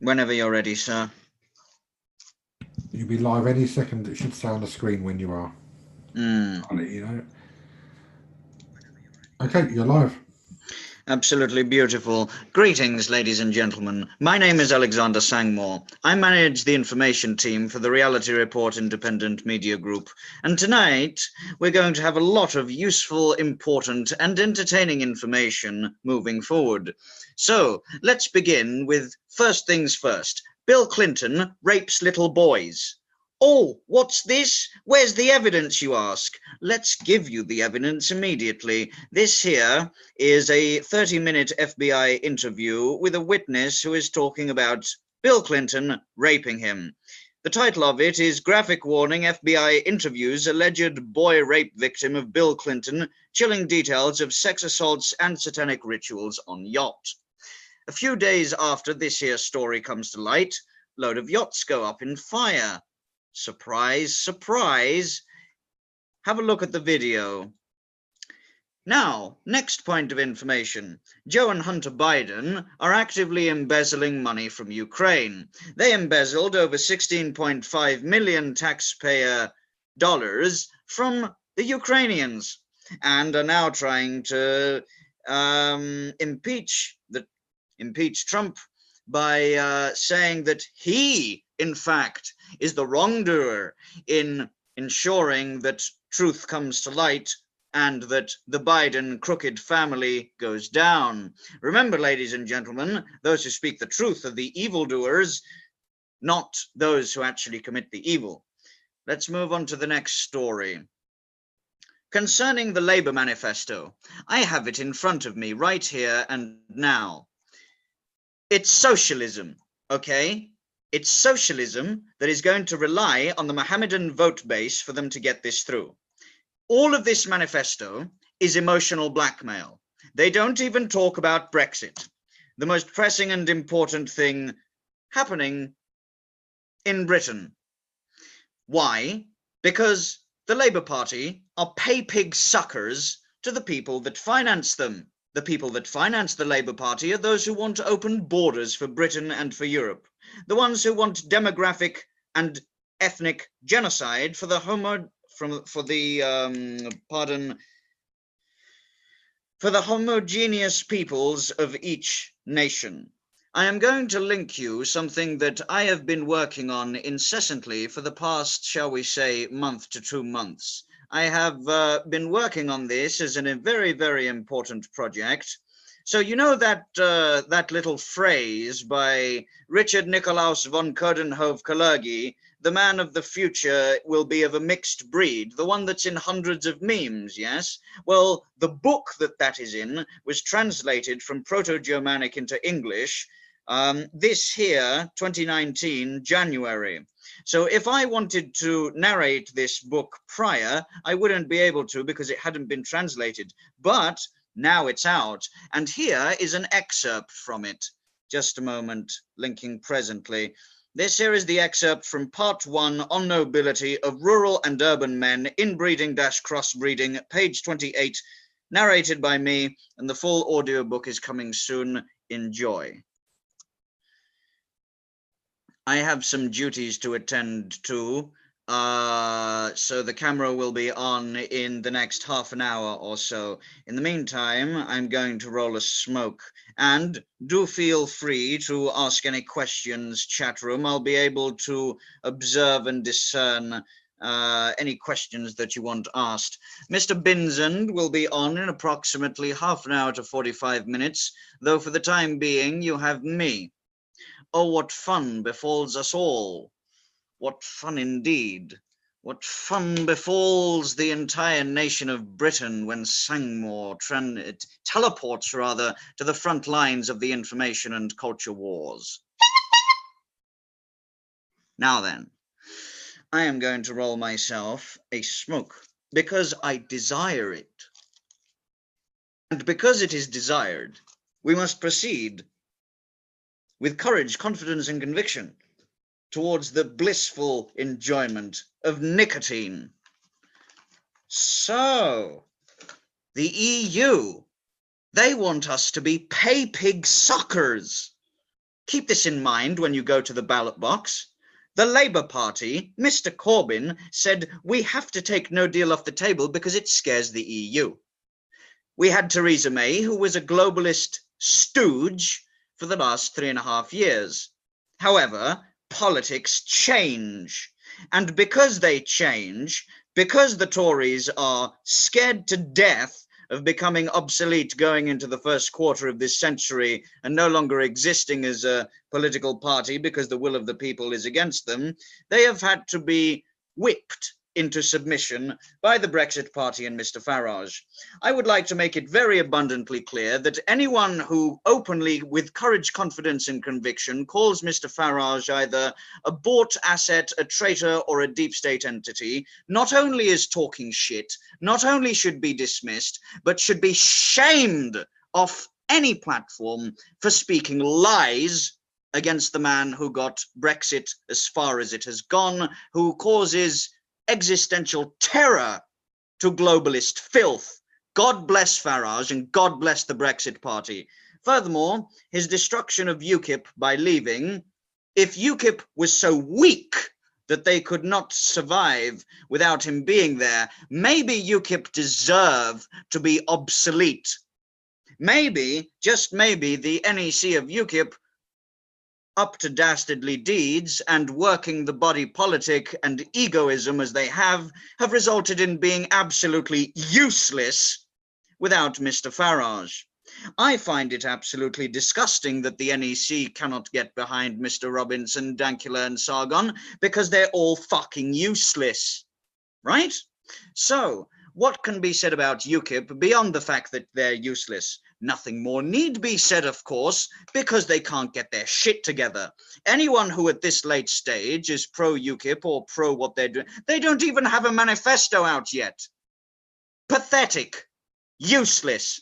Whenever you're ready, sir. You'll be live any second. It should say on the screen when you are. I'll let you know. Okay, you're live. Absolutely beautiful. Greetings, ladies and gentlemen. My name is Alexander Sangmore. I manage the information team for the Reality Report Independent Media Group. And tonight, we're going to have a lot of useful, important, and entertaining information moving forward. So, let's begin with first things first. Bill Clinton rapes little boys. Oh, what's this? Where's the evidence, you ask? Let's give you the evidence immediately. This here is a 30-minute FBI interview with a witness who is talking about Bill Clinton raping him. The title of it is Graphic Warning: FBI Interviews Alleged Boy Rape Victim of Bill Clinton, Chilling Details of Sex Assaults and Satanic Rituals on Yacht. A few days after this here story comes to light, a load of yachts go up in fire. Surprise, surprise. Have a look at the video. Now, next point of information. Joe and Hunter Biden are actively embezzling money from Ukraine. They embezzled over 16.5 million taxpayer dollars from the Ukrainians and are now trying to impeach Trump by saying that he, in fact, is the wrongdoer in ensuring that truth comes to light and that the Biden crooked family goes down. Remember, ladies and gentlemen, those who speak the truth are the evildoers, not those who actually commit the evil. Let's move on to the next story. Concerning the Labour manifesto, I have it in front of me right here and now. It's socialism, okay? It's socialism that is going to rely on the Mohammedan vote base for them to get this through. All of this manifesto is emotional blackmail. They don't even talk about Brexit, the most pressing and important thing happening in Britain. Why? Because the Labour Party are pay pig suckers to the people that finance them. The people that finance the Labour Party are those who want to open borders for Britain and for Europe. The ones who want demographic and ethnic genocide for the homogeneous peoples of each nation. I am going to link you something that I have been working on incessantly for the past, shall we say, month to 2 months. I have been working on this as a very, very important project. So you know that little phrase by Richard Nicolaus von Coudenhove-Kalergi, the man of the future will be of a mixed breed, the one that's in hundreds of memes, yes? Well, the book that is in was translated from Proto-Germanic into English this here, 2019, January. So if I wanted to narrate this book prior, I wouldn't be able to because it hadn't been translated. But now it's out, and here is an excerpt from it. Just a moment, linking presently. This here is the excerpt from part 1 on nobility of rural and urban men, inbreeding-crossbreeding, page 28, narrated by me, and the full audiobook is coming soon. Enjoy. I have some duties to attend to, so the camera will be on in the next half an hour or so. In the meantime, I'm going to roll a smoke, and do feel free to ask any questions, chat room. I'll be able to observe and discern any questions that you want asked. Mr. Binzend will be on in approximately half an hour to 45 minutes, though for the time being you have me. Oh, what fun befalls us all. What fun indeed. What fun befalls the entire nation of Britain when Sangmore teleports to the front lines of the information and culture wars. Now then, I am going to roll myself a smoke because I desire it. And because it is desired, we must proceed with courage, confidence, and conviction towards the blissful enjoyment of nicotine. So, the EU, they want us to be pay pig suckers. Keep this in mind when you go to the ballot box. The Labour Party, Mr. Corbyn, said we have to take no deal off the table because it scares the EU. We had Theresa May, who was a globalist stooge for the last 3.5 years. However, politics change. And because they change, because the Tories are scared to death of becoming obsolete going into the first quarter of this century and no longer existing as a political party because the will of the people is against them, they have had to be whipped into submission by the Brexit Party and Mr. Farage. I would like to make it very abundantly clear that anyone who openly, with courage, confidence and conviction, calls Mr. Farage either a bought asset, a traitor or a deep state entity, not only is talking shit, not only should be dismissed, but should be shamed off any platform for speaking lies against the man who got Brexit as far as it has gone, who causes existential terror to globalist filth. God bless Farage and God bless the Brexit Party. Furthermore, his destruction of UKIP by leaving, if UKIP was so weak that they could not survive without him being there, maybe UKIP deserve to be obsolete. Maybe, just maybe, the NEC of UKIP, up to dastardly deeds and working the body politic and egoism as they have resulted in being absolutely useless without Mr. Farage. I find it absolutely disgusting that the NEC cannot get behind Mr. Robinson, Dankula and Sargon because they're all fucking useless, right? So, what can be said about UKIP beyond the fact that they're useless? Nothing more need be said, of course, because they can't get their shit together. Anyone who at this late stage is pro-UKIP or pro what they're doing, they don't even have a manifesto out yet. Pathetic. Useless.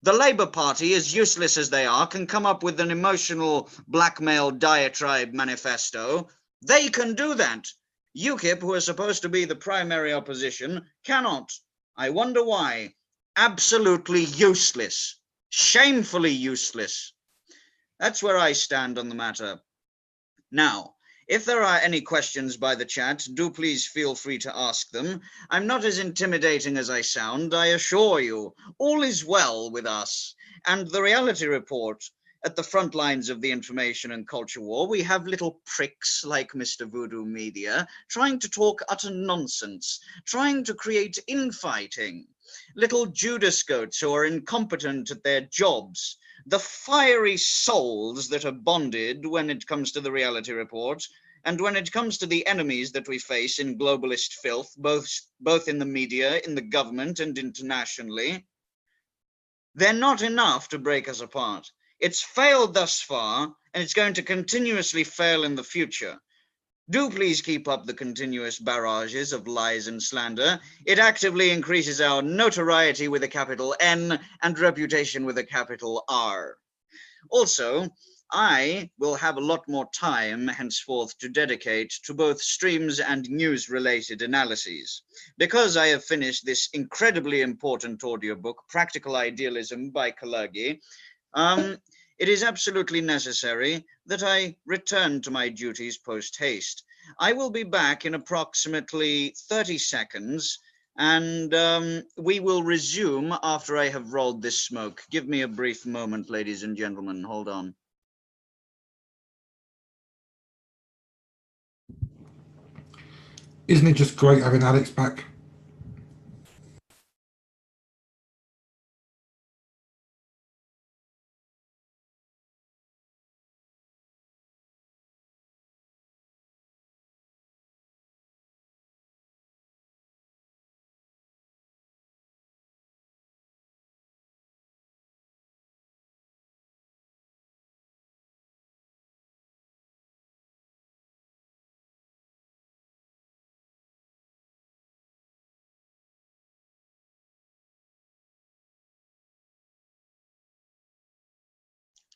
The Labour Party, as useless as they are, can come up with an emotional blackmail diatribe manifesto. They can do that. UKIP, who are supposed to be the primary opposition, cannot. I wonder why. Absolutely useless. Shamefully useless. That's where I stand on the matter. Now, if there are any questions by the chat, do please feel free to ask them. I'm not as intimidating as I sound, I assure you. All is well with us. And the reality report, at the front lines of the information and culture war, we have little pricks like Mr. Voodoo Media trying to talk utter nonsense, trying to create infighting. Little Judas goats who are incompetent at their jobs, the fiery souls that are bonded when it comes to the reality report, and when it comes to the enemies that we face in globalist filth, both in the media, in the government, and internationally. They're not enough to break us apart. It's failed thus far, and it's going to continuously fail in the future. Do please keep up the continuous barrages of lies and slander. It actively increases our notoriety with a capital N and reputation with a capital R. Also, I will have a lot more time henceforth to dedicate to both streams and news-related analyses. Because I have finished this incredibly important audiobook, Practical Idealism by Kalergi, it is absolutely necessary that I return to my duties post-haste. I will be back in approximately 30 seconds, and we will resume after I have rolled this smoke. Give me a brief moment, ladies and gentlemen. Hold on. Isn't it just great having Alex back?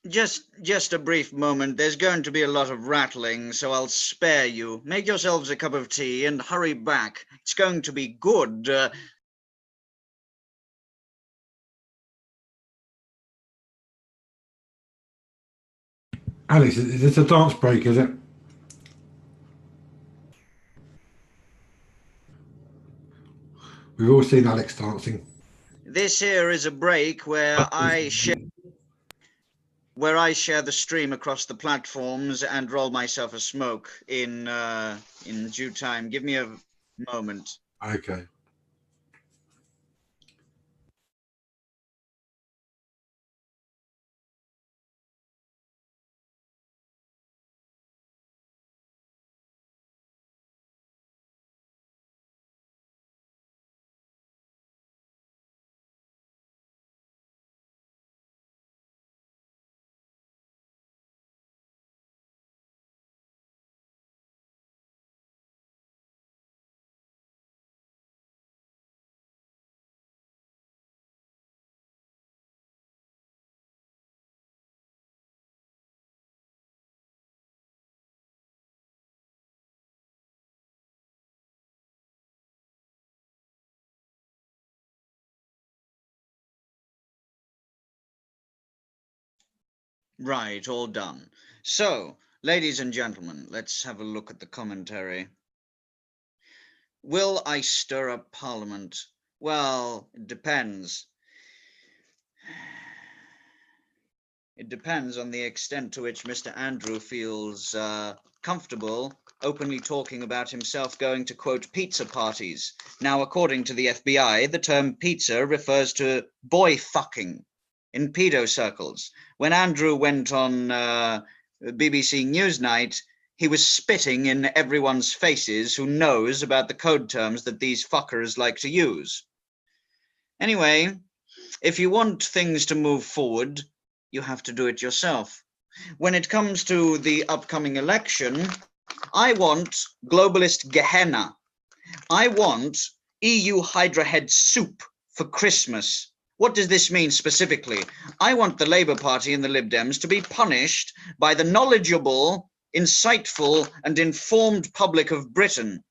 Just a brief moment. There's going to be a lot of rattling, so I'll spare you. Make yourselves a cup of tea and hurry back. It's going to be good. Alice, is this a dance break, is it? We've all seen Alex dancing. This here is a break where I share the stream across the platforms and roll myself a smoke in due time. Give me a moment. Okay. Right, all done. So, ladies and gentlemen, let's have a look at the commentary. Will I stir up Parliament? Well, it depends. It depends on the extent to which Mr. Andrew feels comfortable openly talking about himself going to, quote, pizza parties. Now, according to the FBI, the term pizza refers to boy fucking in pedo circles. When Andrew went on BBC Newsnight, he was spitting in everyone's faces who knows about the code terms that these fuckers like to use. Anyway, if you want things to move forward, you have to do it yourself. When it comes to the upcoming election, I want globalist Gehenna. I want EU Hydra head soup for Christmas. What does this mean specifically? I want the Labour Party and the Lib Dems to be punished by the knowledgeable, insightful, and informed public of Britain.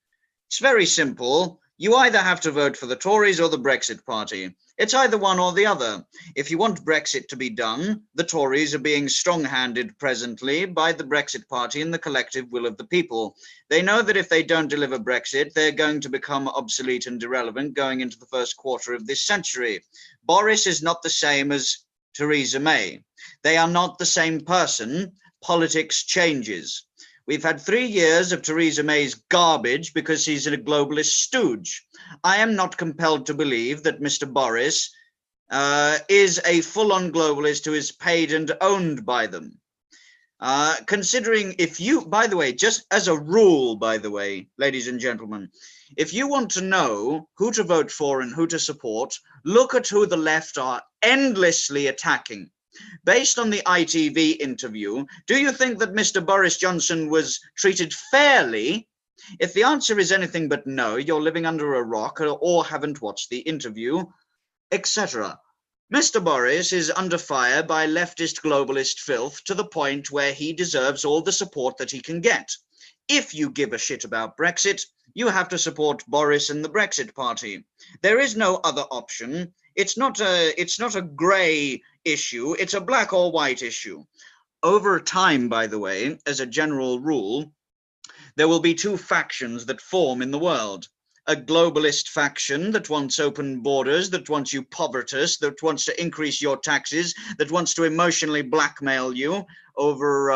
It's very simple. You either have to vote for the Tories or the Brexit Party. It's either one or the other. If you want Brexit to be done, the Tories are being strong-handed presently by the Brexit Party and the collective will of the people. They know that if they don't deliver Brexit, they're going to become obsolete and irrelevant going into the first quarter of this century. Boris is not the same as Theresa May. They are not the same person. Politics changes. We've had 3 years of Theresa May's garbage because she's a globalist stooge. I am not compelled to believe that Mr. Boris is a full-on globalist who is paid and owned by them. Considering if you, by the way, just as a rule, by the way, ladies and gentlemen, if you want to know who to vote for and who to support, look at who the left are endlessly attacking. Based on the ITV interview, do you think that Mr. Boris Johnson was treated fairly? If the answer is anything but no, you're living under a rock or haven't watched the interview, etc. Mr. Boris is under fire by leftist globalist filth to the point where he deserves all the support that he can get. If you give a shit about Brexit, you have to support Boris and the Brexit Party. There is no other option. It's not a grey issue, it's a black or white issue. Over time, by the way, as a general rule, there will be two factions that form in the world. A globalist faction that wants open borders, that wants you povertous, that wants to increase your taxes, that wants to emotionally blackmail you over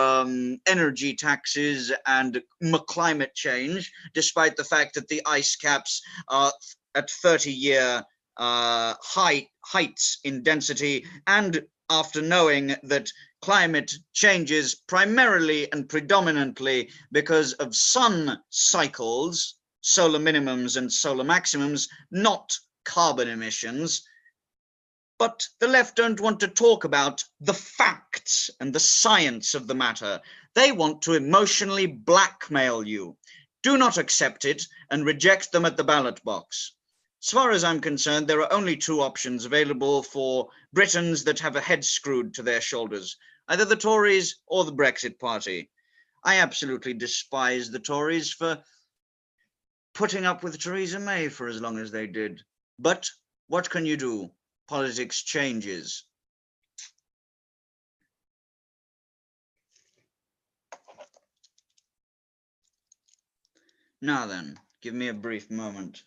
energy taxes and climate change, despite the fact that the ice caps are at 30-year heights in density, and after knowing that climate changes primarily and predominantly because of sun cycles, solar minimums and solar maximums, not carbon emissions. But the left don't want to talk about the facts and the science of the matter. They want to emotionally blackmail you. Do not accept it and reject them at the ballot box. As far as I'm concerned, there are only two options available for Britons that have a head screwed to their shoulders, either the Tories or the Brexit Party. I absolutely despise the Tories for putting up with Theresa May for as long as they did. But what can you do? Politics changes. Now then, give me a brief moment.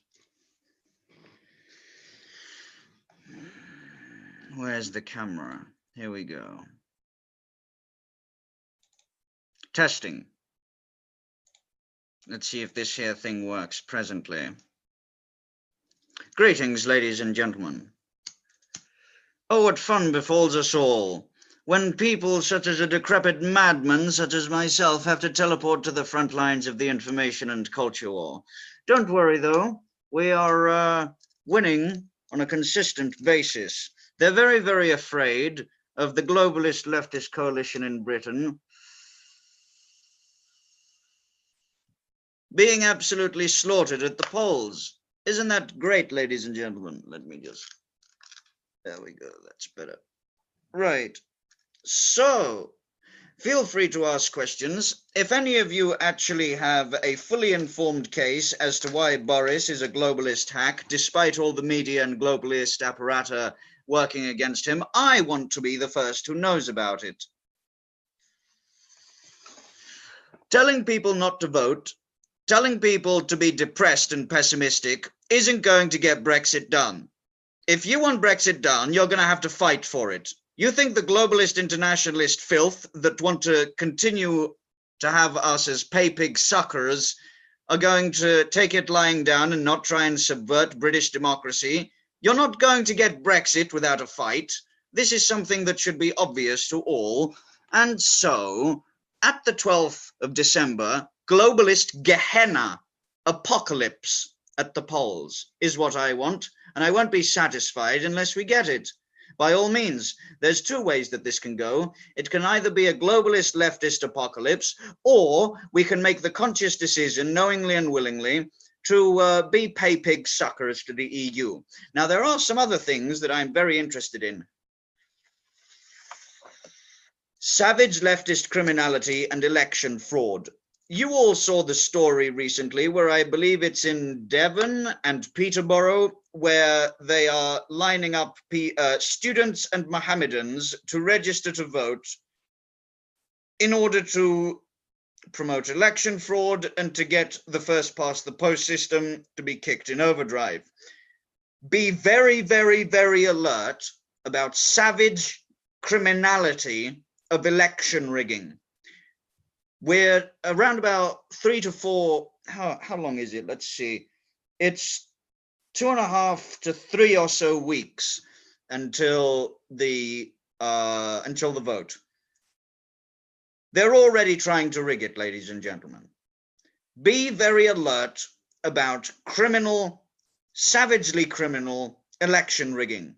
Where's the camera? Here we go. Testing. Let's see if this here thing works presently. Greetings, ladies and gentlemen. Oh, what fun befalls us all when people such as a decrepit madman such as myself have to teleport to the front lines of the information and culture war. Don't worry, though. We are winning on a consistent basis. They're very, very afraid of the globalist leftist coalition in Britain being absolutely slaughtered at the polls. Isn't that great, ladies and gentlemen? Let me just... There we go, that's better. Right. So, feel free to ask questions. If any of you actually have a fully informed case as to why Boris is a globalist hack, despite all the media and globalist apparatus working against him, I want to be the first who knows about it. Telling people not to vote, telling people to be depressed and pessimistic isn't going to get Brexit done. If you want Brexit done, you're going to have to fight for it. You think the globalist internationalist filth that want to continue to have us as pay-pig suckers are going to take it lying down and not try and subvert British democracy? You're not going to get Brexit without a fight. This is something that should be obvious to all. And so, at the 12th of December, globalist Gehenna apocalypse at the polls is what I want, and I won't be satisfied unless we get it. By all means, there's two ways that this can go. It can either be a globalist leftist apocalypse, or we can make the conscious decision, knowingly and willingly, to be pay-pig suckers to the EU. Now, there are some other things that I'm very interested in. Savage leftist criminality and election fraud. You all saw the story recently where I believe it's in Devon and Peterborough, where they are lining up students and Mohammedans to register to vote in order to promote election fraud and to get the first past the post system to be kicked in overdrive. Be very, very, very alert about savage criminality of election rigging. We're around about 3 to 4, how long is it? Let's see. It's 2.5 to 3 or so weeks until the vote. They're already trying to rig it, ladies and gentlemen. Be very alert about criminal, savagely criminal election rigging.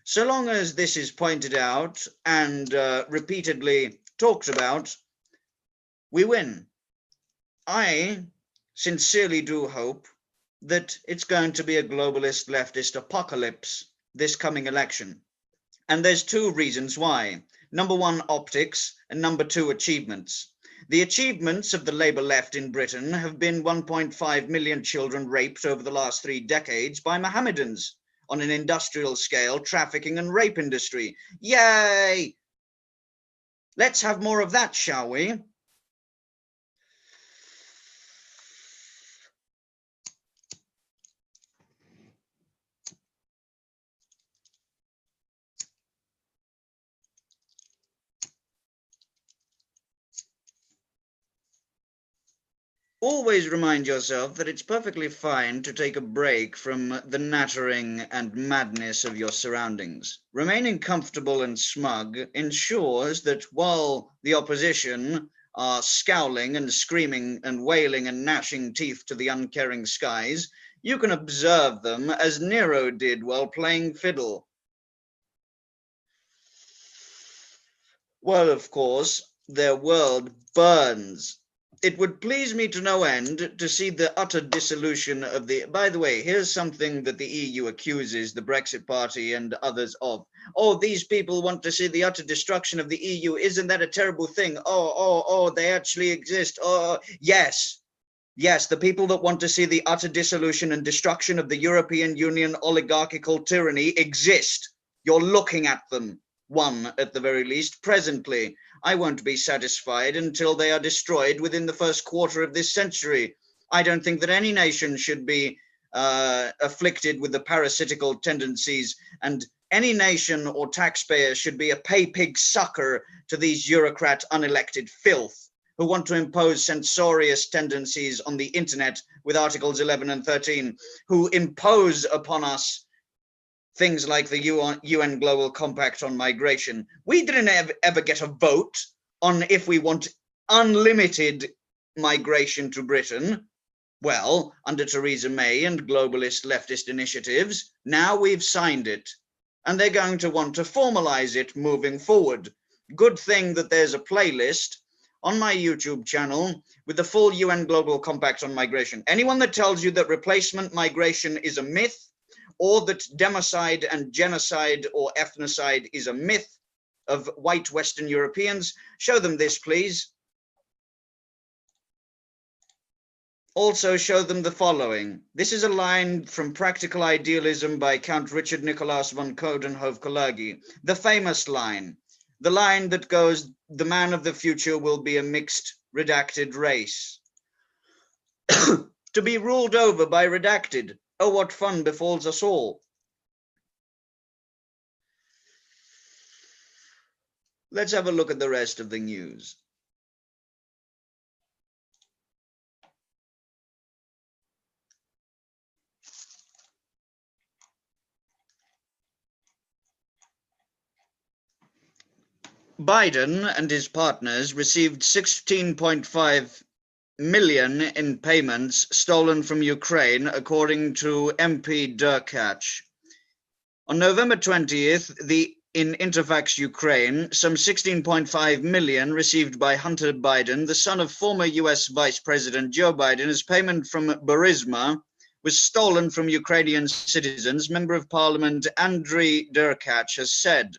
So long as this is pointed out and repeatedly talked about, we win. I sincerely do hope that it's going to be a globalist leftist apocalypse this coming election. And there's two reasons why. Number one, optics, and number two, achievements. The achievements of the Labour left in Britain have been 1.5 million children raped over the last 3 decades by Mohammedans on an industrial scale, trafficking and rape industry. Yay! Let's have more of that, shall we? Always remind yourself that it's perfectly fine to take a break from the nattering and madness of your surroundings. Remaining comfortable and smug ensures that while the opposition are scowling and screaming and wailing and gnashing teeth to the uncaring skies, you can observe them as Nero did while playing fiddle. Well, of course, their world burns. It would please me to no end to see the utter dissolution of the... By the way, here's something that the EU accuses the Brexit Party and others of. Oh, these people want to see the utter destruction of the EU. Isn't that a terrible thing? Oh, they actually exist. Oh, yes. Yes, the people that want to see the utter dissolution and destruction of the European Union oligarchical tyranny exist. You're looking at them. One, at the very least, presently. I won't be satisfied until they are destroyed within the first quarter of this century. I don't think that any nation should be afflicted with the parasitical tendencies, and any nation or taxpayer should be a pay pig sucker to these Eurocrat unelected filth who want to impose censorious tendencies on the internet with Articles 11 and 13, who impose upon us things like the UN Global Compact on migration. We didn't ever get a vote on if we want unlimited migration to Britain. Well, under Theresa May and globalist leftist initiatives, now we've signed it, and they're going to want to formalize it moving forward. Good thing that there's a playlist on my YouTube channel with the full UN Global Compact on migration. Anyone that tells you that replacement migration is a myth, or that democide and genocide or ethnocide is a myth of white Western Europeans, show them this, please. Also show them the following. This is a line from Practical Idealism by Count Richard Nicolaus von Coudenhove-Kalergi, the famous line, the line that goes, "The man of the future will be a mixed, redacted race." To be ruled over by redacted, oh, what fun befalls us all. Let's have a look at the rest of the news. Biden and his partners received 16.5 million in payments stolen from Ukraine, according to MP Derkach. On November 20th, in Interfax Ukraine, some 16.5 million received by Hunter Biden, the son of former US Vice President Joe Biden, as payment from Burisma, was stolen from Ukrainian citizens, Member of Parliament Andriy Derkach has said.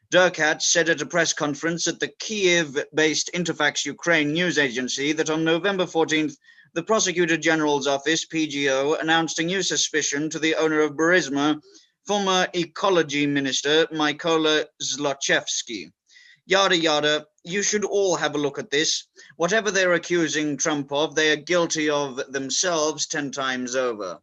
Derkach said at a press conference at the Kiev-based Interfax Ukraine news agency that on November 14th, the Prosecutor General's Office, PGO, announced a new suspicion to the owner of Burisma, former Ecology Minister Mykola Zlochevsky. Yada yada, you should all have a look at this. Whatever they're accusing Trump of, they are guilty of themselves 10 times over.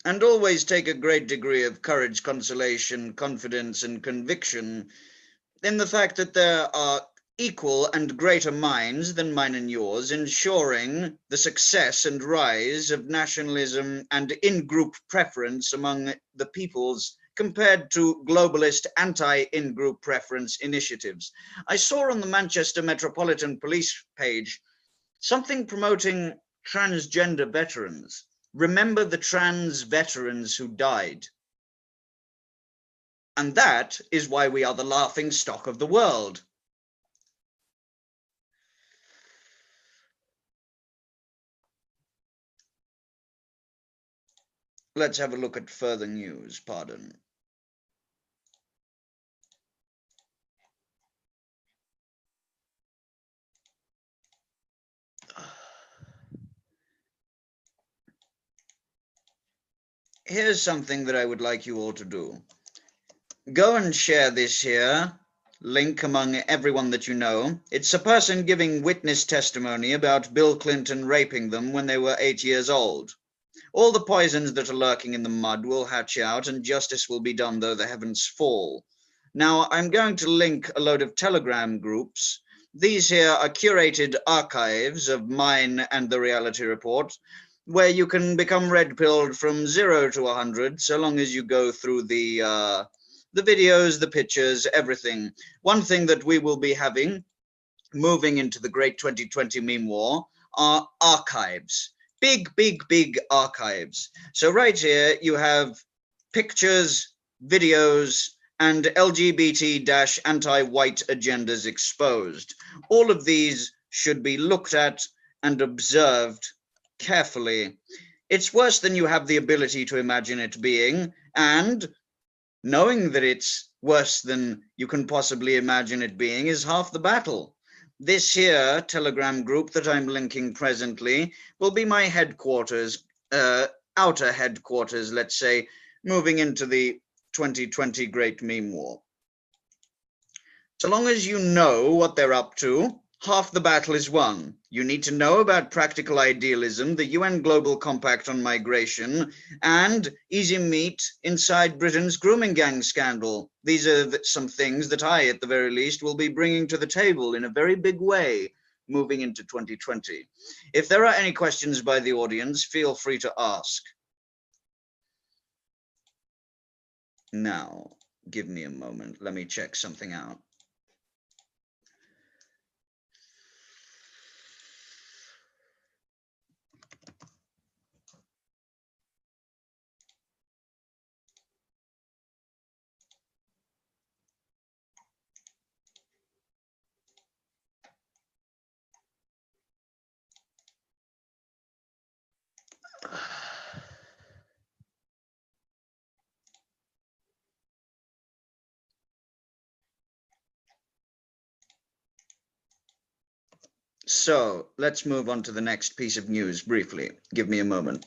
And always take a great degree of courage, consolation, confidence, and conviction in the fact that there are equal and greater minds than mine and yours ensuring the success and rise of nationalism and in-group preference among the peoples compared to globalist anti-in-group preference initiatives. I saw on the Manchester Metropolitan Police page something promoting transgender veterans. Remember the trans veterans who died. And that is why we are the laughing stock of the world. Let's have a look at further news, pardon. Here's something that I would like you all to do. Go and share this here link among everyone that you know. It's a person giving witness testimony about Bill Clinton raping them when they were 8 years old. All the poisons that are lurking in the mud will hatch out, and justice will be done though the heavens fall. Now, I'm going to link a load of Telegram groups. These here are curated archives of mine and the Reality Report, where you can become red-pilled from 0 to 100, so long as you go through the videos, the pictures, everything. One thing that we will be having, moving into the great 2020 meme war, are archives. Big, big, big archives. So right here, you have pictures, videos, and LGBT-anti-white agendas exposed. All of these should be looked at and observed carefully. It's worse than you have the ability to imagine it being, and knowing that it's worse than you can possibly imagine it being is half the battle. This here Telegram group that I'm linking presently will be my headquarters, outer headquarters, let's say, moving into the 2020 Great Meme War. So long as you know what they're up to, half the battle is won. You need to know about practical idealism, the UN Global Compact on Migration, and easy meat inside Britain's grooming gang scandal. These are some things that I, at the very least, will be bringing to the table in a very big way moving into 2020. If there are any questions by the audience, feel free to ask. Now, give me a moment. Let me check something out. So let's move on to the next piece of news briefly. Give me a moment.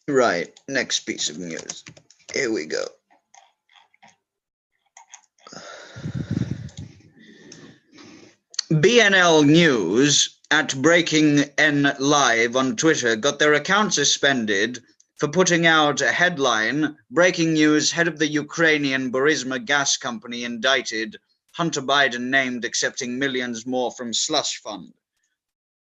Right, next piece of news. Here we go. BNL News at Breaking N Live on Twitter got their account suspended for putting out a headline, breaking news, head of the Ukrainian Burisma gas company indicted, Hunter Biden named accepting millions more from slush fund.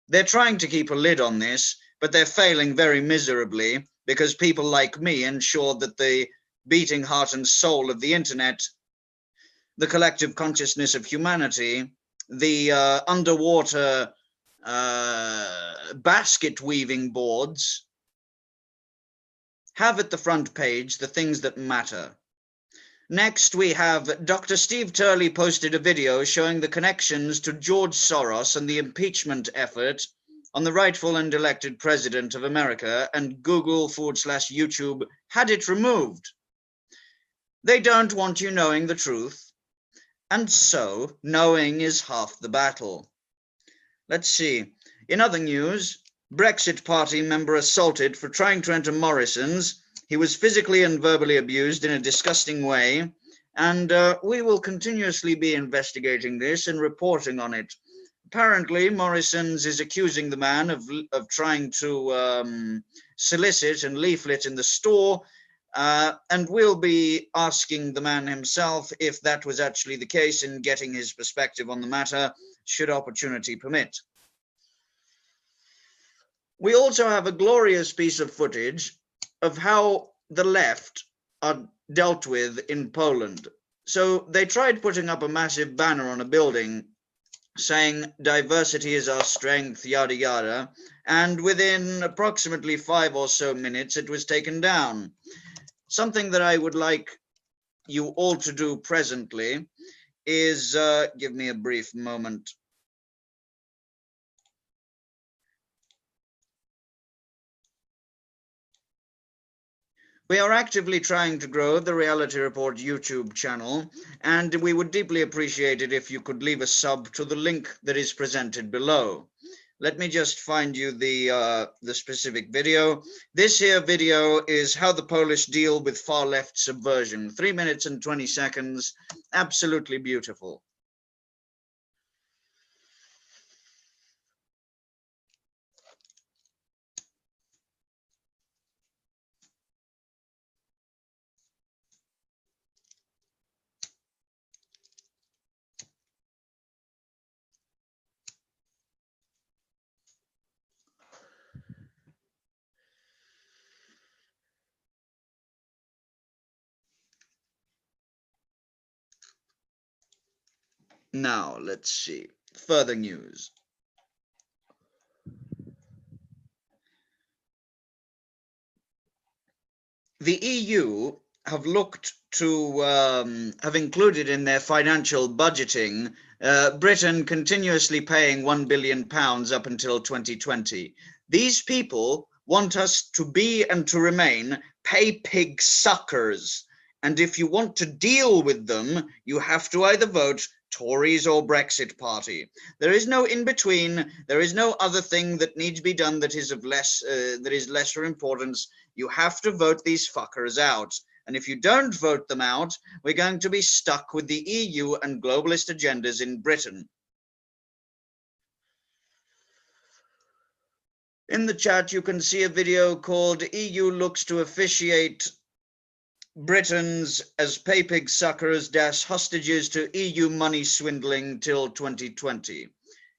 They're trying to keep a lid on this, but they're failing very miserably because people like me ensured that the beating heart and soul of the internet, the collective consciousness of humanity, the underwater basket weaving boards have at the front page the things that matter. Next, we have Dr. Steve Turley posted a video showing the connections to George Soros and the impeachment effort on the rightful and elected president of America, and Google/YouTube had it removed. They don't want you knowing the truth, and so knowing is half the battle. Let's see. In other news, Brexit Party member assaulted for trying to enter Morrison's. He was physically and verbally abused in a disgusting way, and we will continuously be investigating this and reporting on it. Apparently, Morrison's is accusing the man of trying to solicit and leaflet in the store, and we'll be asking the man himself if that was actually the case and getting his perspective on the matter, should opportunity permit. We also have a glorious piece of footage of how the left are dealt with in Poland. So they tried putting up a massive banner on a building saying diversity is our strength, yada yada, and within approximately 5 or so minutes it was taken down. Something that I would like you all to do presently is, give me a brief moment. We are actively trying to grow the Reality Report YouTube channel, and we would deeply appreciate it if you could leave a sub to the link that is presented below. Let me just find you the specific video. This here video is how the Polish deal with far-left subversion. 3 minutes and 20 seconds. Absolutely beautiful. Now, let's see. Further news. the EU have looked to have included in their financial budgeting Britain continuously paying £1 billion up until 2020. These people want us to be and to remain pay pig suckers. And if you want to deal with them, you have to either vote Tories or Brexit Party. There is no in between. There is no other thing that needs to be done that is of lesser importance. You have to vote these fuckers out. And if you don't vote them out, we're going to be stuck with the EU and globalist agendas in Britain. In the chat, you can see a video called EU looks to officiate Britons as pay pig suckers dash hostages to EU money swindling till 2020.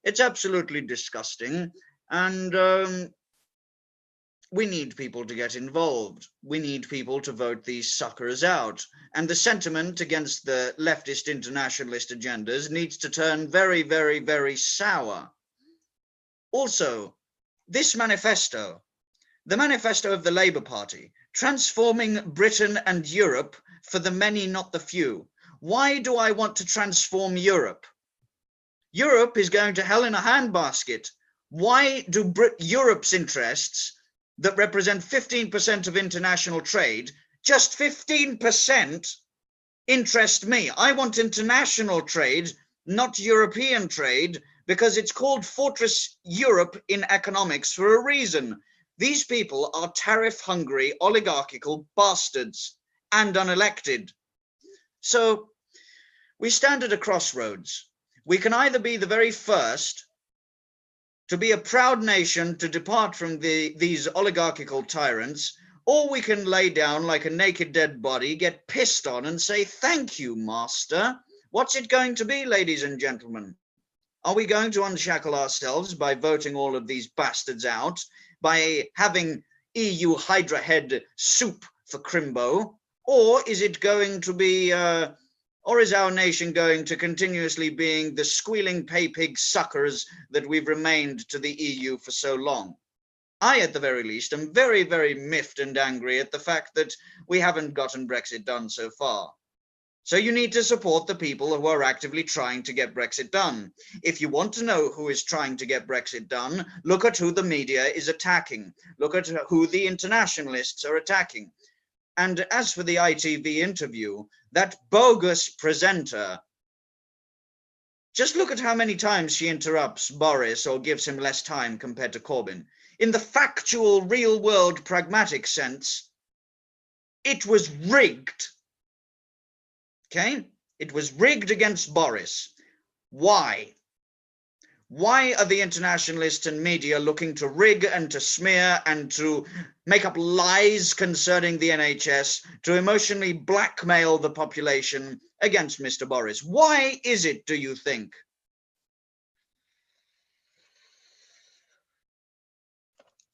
It's absolutely disgusting, and we need people to get involved. We need people to vote these suckers out. And the sentiment against the leftist internationalist agendas needs to turn very, very, very sour. Also, this manifesto, the manifesto of the Labour Party, transforming Britain and Europe for the many, not the few. Why do I want to transform Europe? Europe is going to hell in a handbasket. Why do Europe's interests that represent 15% of international trade, just 15% interest me? I want international trade, not European trade, because it's called Fortress Europe in economics for a reason. These people are tariff-hungry, oligarchical bastards and unelected. So we stand at a crossroads. We can either be the very first to be a proud nation to depart from these oligarchical tyrants, or we can lay down like a naked dead body, get pissed on and say, thank you, master. What's it going to be, ladies and gentlemen? Are we going to unshackle ourselves by voting all of these bastards out, by having EU Hydra head soup for Crimbo, or is it going to be, or is our nation going to continuously being the squealing pay pig suckers that we've remained to the EU for so long? I, at the very least, am very, very miffed and angry at the fact that we haven't gotten Brexit done so far. So you need to support the people who are actively trying to get Brexit done. If you want to know who is trying to get Brexit done, look at who the media is attacking. Look at who the internationalists are attacking. And as for the ITV interview, that bogus presenter, just look at how many times she interrupts Boris or gives him less time compared to Corbyn. In the factual, real-world, pragmatic sense, it was rigged. Okay? It was rigged against Boris. Why? Why are the internationalists and media looking to rig and to smear and to make up lies concerning the NHS, to emotionally blackmail the population against Mr. Boris? Why is it, do you think?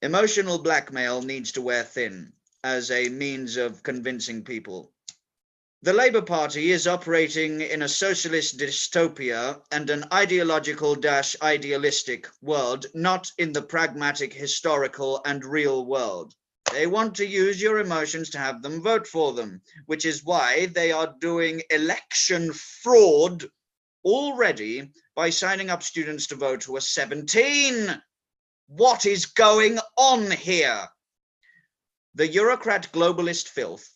Emotional blackmail needs to wear thin as a means of convincing people. The Labour Party is operating in a socialist dystopia and an ideological-idealistic world, not in the pragmatic, historical and real world. They want to use your emotions to have them vote for them, which is why they are doing election fraud already by signing up students to vote who are 17. What is going on here? The Eurocrat globalist filth,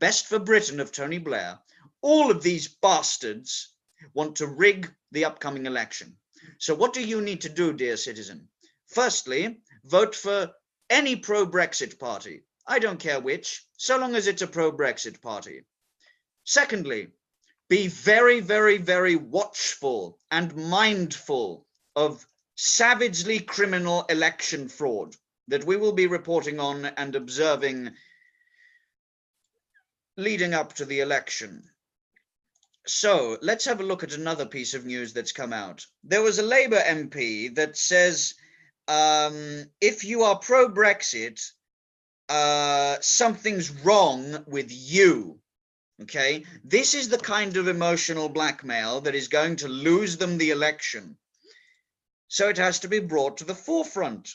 best for Britain of Tony Blair, all of these bastards want to rig the upcoming election. So what do you need to do, dear citizen? Firstly, vote for any pro-Brexit party. I don't care which, so long as it's a pro-Brexit party. Secondly, be very, very, very watchful and mindful of savagely criminal election fraud that we will be reporting on and observing leading up to the election. So let's have a look at another piece of news that's come out. There was a Labour MP that says, if you are pro-Brexit, something's wrong with you. Okay, this is the kind of emotional blackmail that is going to lose them the election. So it has to be brought to the forefront.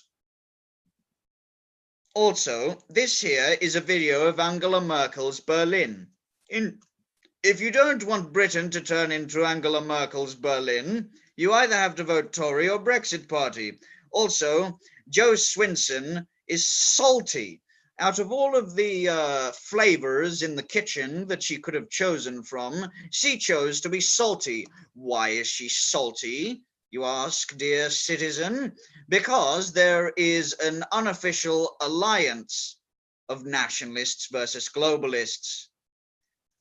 Also, this here is a video of Angela Merkel's Berlin. If you don't want Britain to turn into Angela Merkel's Berlin, you either have to vote Tory or Brexit Party. Also, Jo Swinson is salty. Out of all of the flavors in the kitchen that she could have chosen from, she chose to be salty. Why is she salty, you ask, dear citizen? Because there is an unofficial alliance of nationalists versus globalists.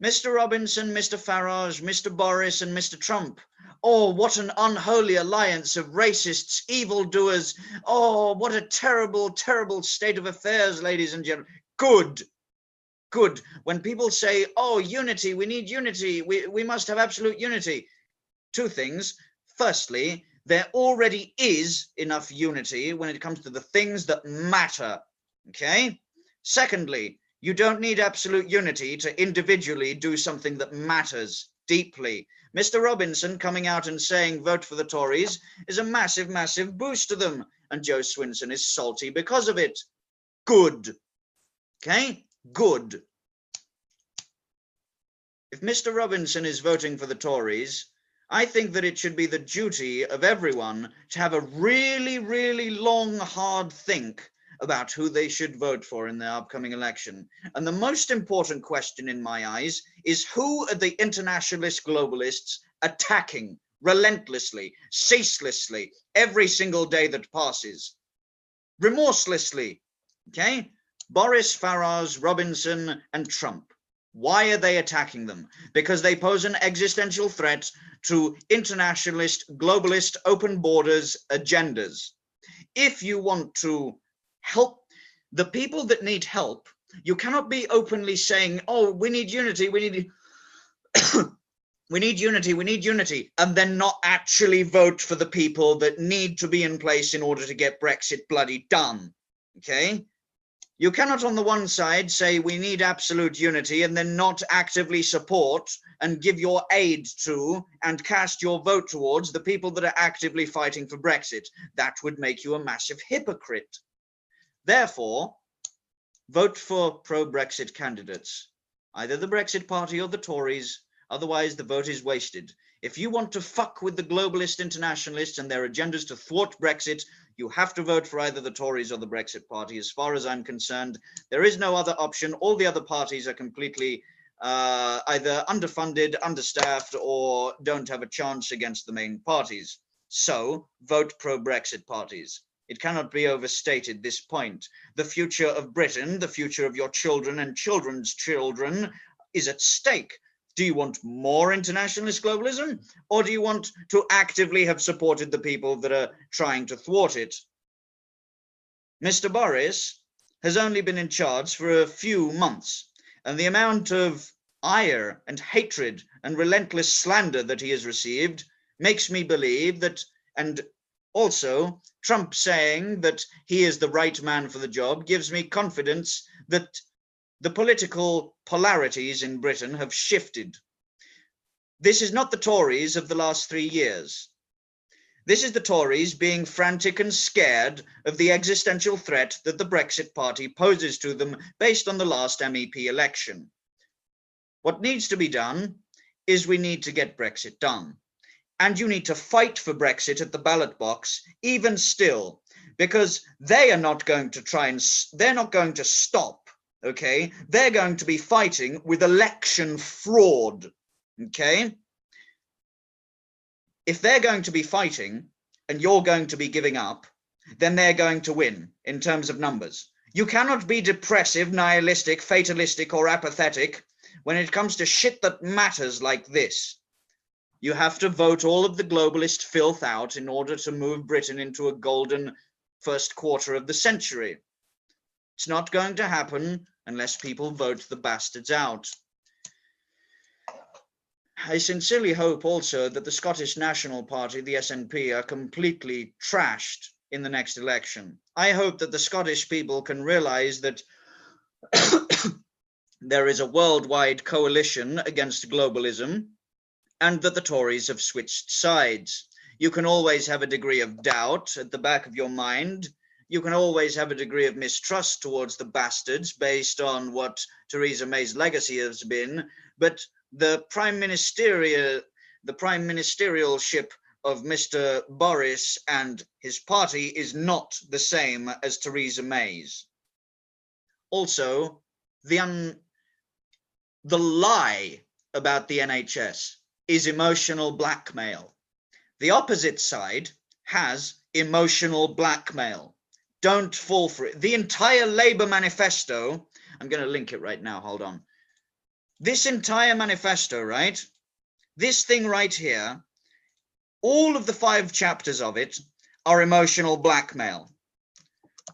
Mr. Robinson, Mr. Farage, Mr. Boris, and Mr. Trump. Oh, what an unholy alliance of racists, evildoers. Oh, what a terrible, terrible state of affairs, ladies and gentlemen. Good. Good. When people say, oh, unity, we need unity, we must have absolute unity. Two things. Firstly, there already is enough unity when it comes to the things that matter. Okay? Secondly, you don't need absolute unity to individually do something that matters deeply. Mr. Robinson coming out and saying vote for the Tories is a massive, massive boost to them. And Jo Swinson is salty because of it. Good. Okay? Good. If Mr. Robinson is voting for the Tories, I think that it should be the duty of everyone to have a really, really long, hard think about who they should vote for in the upcoming election. And the most important question in my eyes is, who are the internationalist globalists attacking relentlessly, ceaselessly, every single day that passes? Remorselessly, okay? Boris, Farage, Robinson, and Trump. Why are they attacking them? Because they pose an existential threat to internationalist, globalist, open borders agendas. If you want to help the people that need help, you cannot be openly saying, oh, we need unity, we need we need unity, we need unity, and then not actually vote for the people that need to be in place in order to get Brexit bloody done. Okay? You cannot on the one side say we need absolute unity and then not actively support and give your aid to and cast your vote towards the people that are actively fighting for Brexit. That would make you a massive hypocrite. Therefore, vote for pro-Brexit candidates, either the Brexit Party or the Tories, otherwise the vote is wasted. If you want to fuck with the globalist internationalists and their agendas to thwart Brexit, you have to vote for either the Tories or the Brexit Party. As far as I'm concerned, there is no other option. All the other parties are completely either underfunded, understaffed, or don't have a chance against the main parties. So vote pro-Brexit parties. It cannot be overstated, this point. The future of Britain, the future of your children and children's children is at stake. Do you want more internationalist globalism, or do you want to actively have supported the people that are trying to thwart it? Mr. Boris has only been in charge for a few months, and the amount of ire and hatred and relentless slander that he has received makes me believe that, and also Trump saying that he is the right man for the job, gives me confidence that the political polarities in Britain have shifted. This is not the Tories of the last 3 years. This is the Tories being frantic and scared of the existential threat that the Brexit Party poses to them based on the last MEP election. What needs to be done is we need to get Brexit done. And you need to fight for Brexit at the ballot box, even still, because they are not going to try and, they're not going to stop, okay? They're going to be fighting with election fraud, okay? If they're going to be fighting and you're going to be giving up, then they're going to win in terms of numbers. You cannot be depressive, nihilistic, fatalistic, or apathetic when it comes to shit that matters like this. You have to vote all of the globalist filth out in order to move Britain into a golden first quarter of the century. It's not going to happen unless people vote the bastards out. I sincerely hope also that the Scottish National Party, the SNP, are completely trashed in the next election. I hope that the Scottish people can realise that there is a worldwide coalition against globalism, and that the Tories have switched sides. You can always have a degree of doubt at the back of your mind. you can always have a degree of mistrust towards the bastards based on what Theresa May's legacy has been, but the prime ministerialship of Mr. Boris and his party is not the same as Theresa May's. Also, the lie about the NHS is emotional blackmail. The opposite side has emotional blackmail. Don't fall for it. The entire Labour manifesto, I'm going to link it right now, hold on. This entire manifesto, right? This thing right here, all of the 5 chapters of it are emotional blackmail.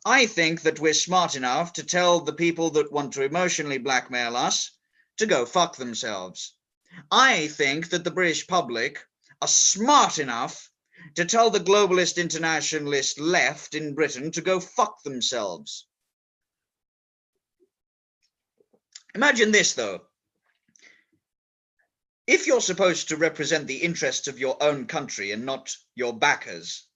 I think that we're smart enough to tell the people that want to emotionally blackmail us to go fuck themselves. I think that the British public are smart enough to tell the globalist internationalist left in Britain to go fuck themselves. Imagine this, though. If you're supposed to represent the interests of your own country and not your backers,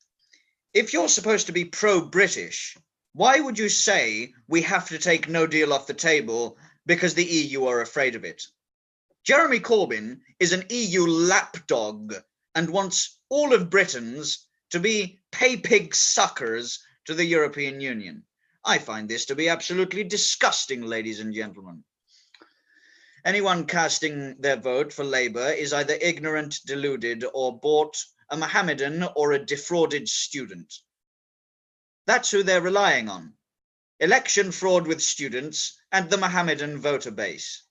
if you're supposed to be pro-British, why would you say we have to take no deal off the table because the EU are afraid of it? Jeremy Corbyn is an EU lapdog and wants all of Britons to be pay pig suckers to the European Union. I find this to be absolutely disgusting, ladies and gentlemen. Anyone casting their vote for Labour is either ignorant, deluded, or bought a Mohammedan or a defrauded student. That's who they're relying on. Election fraud with students and the Mohammedan voter base.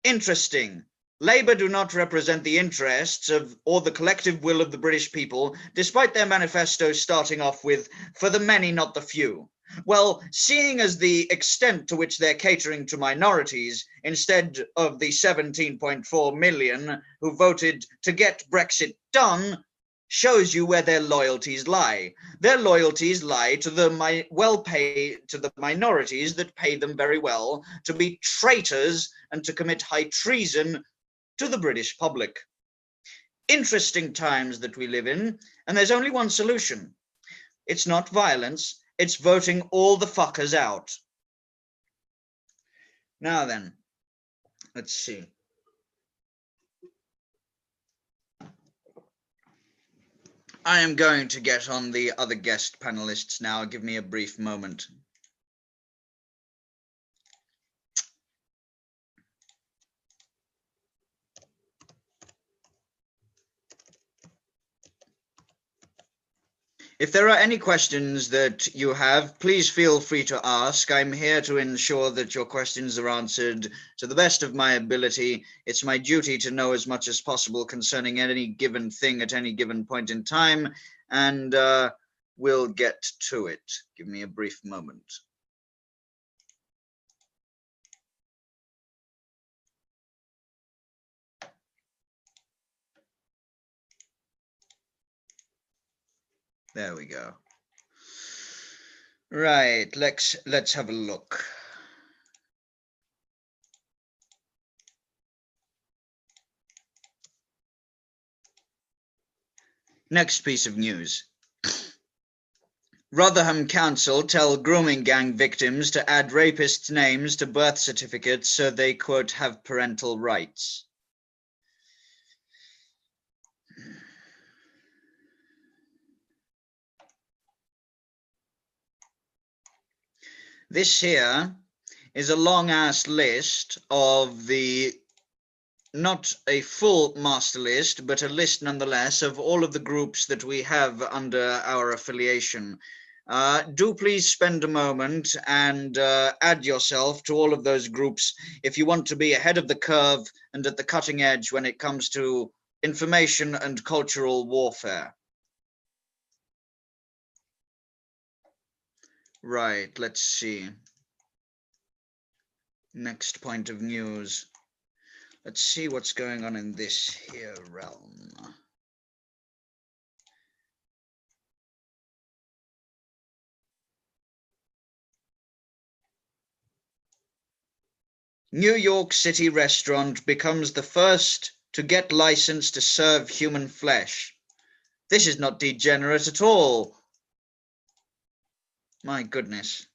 Interesting. Labour do not represent the interests of or the collective will of the British people, despite their manifesto starting off with, for the many, not the few. Well, seeing as the extent to which they're catering to minorities, instead of the 17.4 million who voted to get Brexit done, shows you where their loyalties lie. Their loyalties lie to the minorities that pay them very well to be traitors and to commit high treason to the British public. Interesting times that we live in, and there's only one solution. It's not violence, it's voting all the fuckers out. Now then, let's see. I am going to get on the other guest panelists now. Give me a brief moment. If there are any questions that you have, please feel free to ask. I'm here to ensure that your questions are answered to the best of my ability. It's my duty to know as much as possible concerning any given thing at any given point in time, and we'll get to it. Give me a brief moment. There we go. Right, let's have a look. Next piece of news. Rotherham Council tell grooming gang victims to add rapists' names to birth certificates so they, quote, have parental rights. This here is a long-ass list of the, not a full master list, but a list nonetheless of all of the groups that we have under our affiliation. Do please spend a moment and add yourself to all of those groups if you want to be ahead of the curve and at the cutting edge when it comes to information and cultural warfare. Right, let's see. Next point of news. Let's see what's going on in this here realm. New York City restaurant becomes the first to get license to serve human flesh. This is not degenerate at all. My goodness.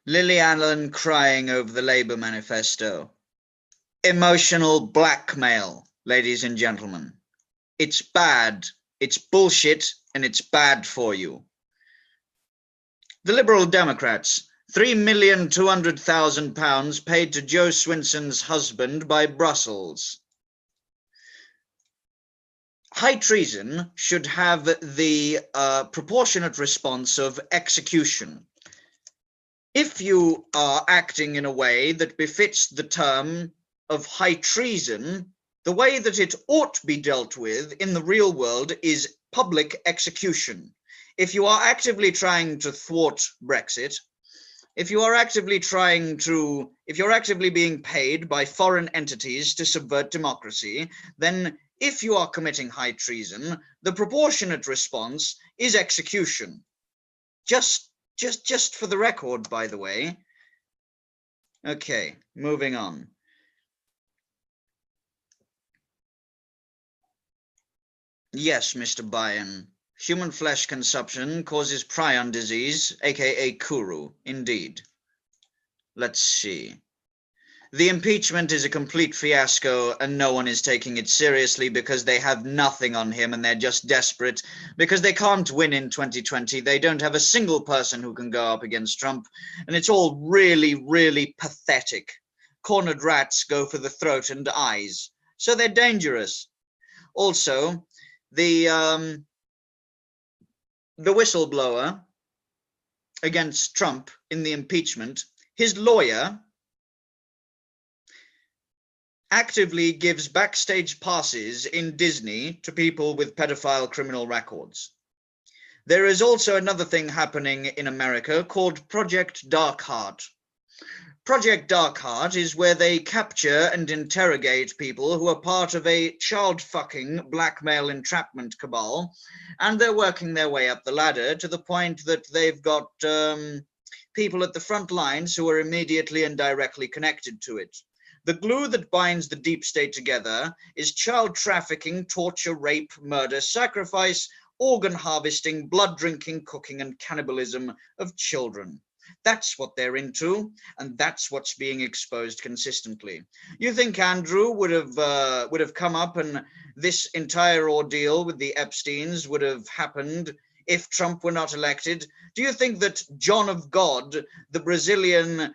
Lily Allen crying over the Labour manifesto. Emotional blackmail, ladies and gentlemen. It's bad, it's bullshit, and it's bad for you. The Liberal Democrats, £3,200,000 paid to Jo Swinson's husband by Brussels. High treason should have the proportionate response of execution. If you are acting in a way that befits the term of high treason, the way that it ought to be dealt with in the real world is public execution. If you are actively trying to thwart Brexit, if you're actively being paid by foreign entities to subvert democracy, then if you are committing high treason, the proportionate response is execution. Just for the record, by the way. Okay, moving on. Yes, Mr. Bayern. Human flesh consumption causes prion disease, aka Kuru, indeed. Let's see. The impeachment is a complete fiasco and no one is taking it seriously because they have nothing on him and they're just desperate because they can't win in 2020. They don't have a single person who can go up against Trump, and it's all really, really pathetic. Cornered rats go for the throat and eyes, so they're dangerous. Also, the whistleblower against Trump in the impeachment, his lawyer actively gives backstage passes in Disney to people with pedophile criminal records. There is also another thing happening in America called Project Darkheart. Project Darkheart is where they capture and interrogate people who are part of a child-fucking blackmail entrapment cabal, and they're working their way up the ladder to the point that they've got people at the front lines who are immediately and directly connected to it. The glue that binds the deep state together is child trafficking, torture, rape, murder, sacrifice, organ harvesting, blood drinking, cooking, and cannibalism of children. That's what they're into, and that's what's being exposed consistently. You think Andrew would have come up and this entire ordeal with the Epsteins would have happened if Trump were not elected? Do you think that John of God, the Brazilian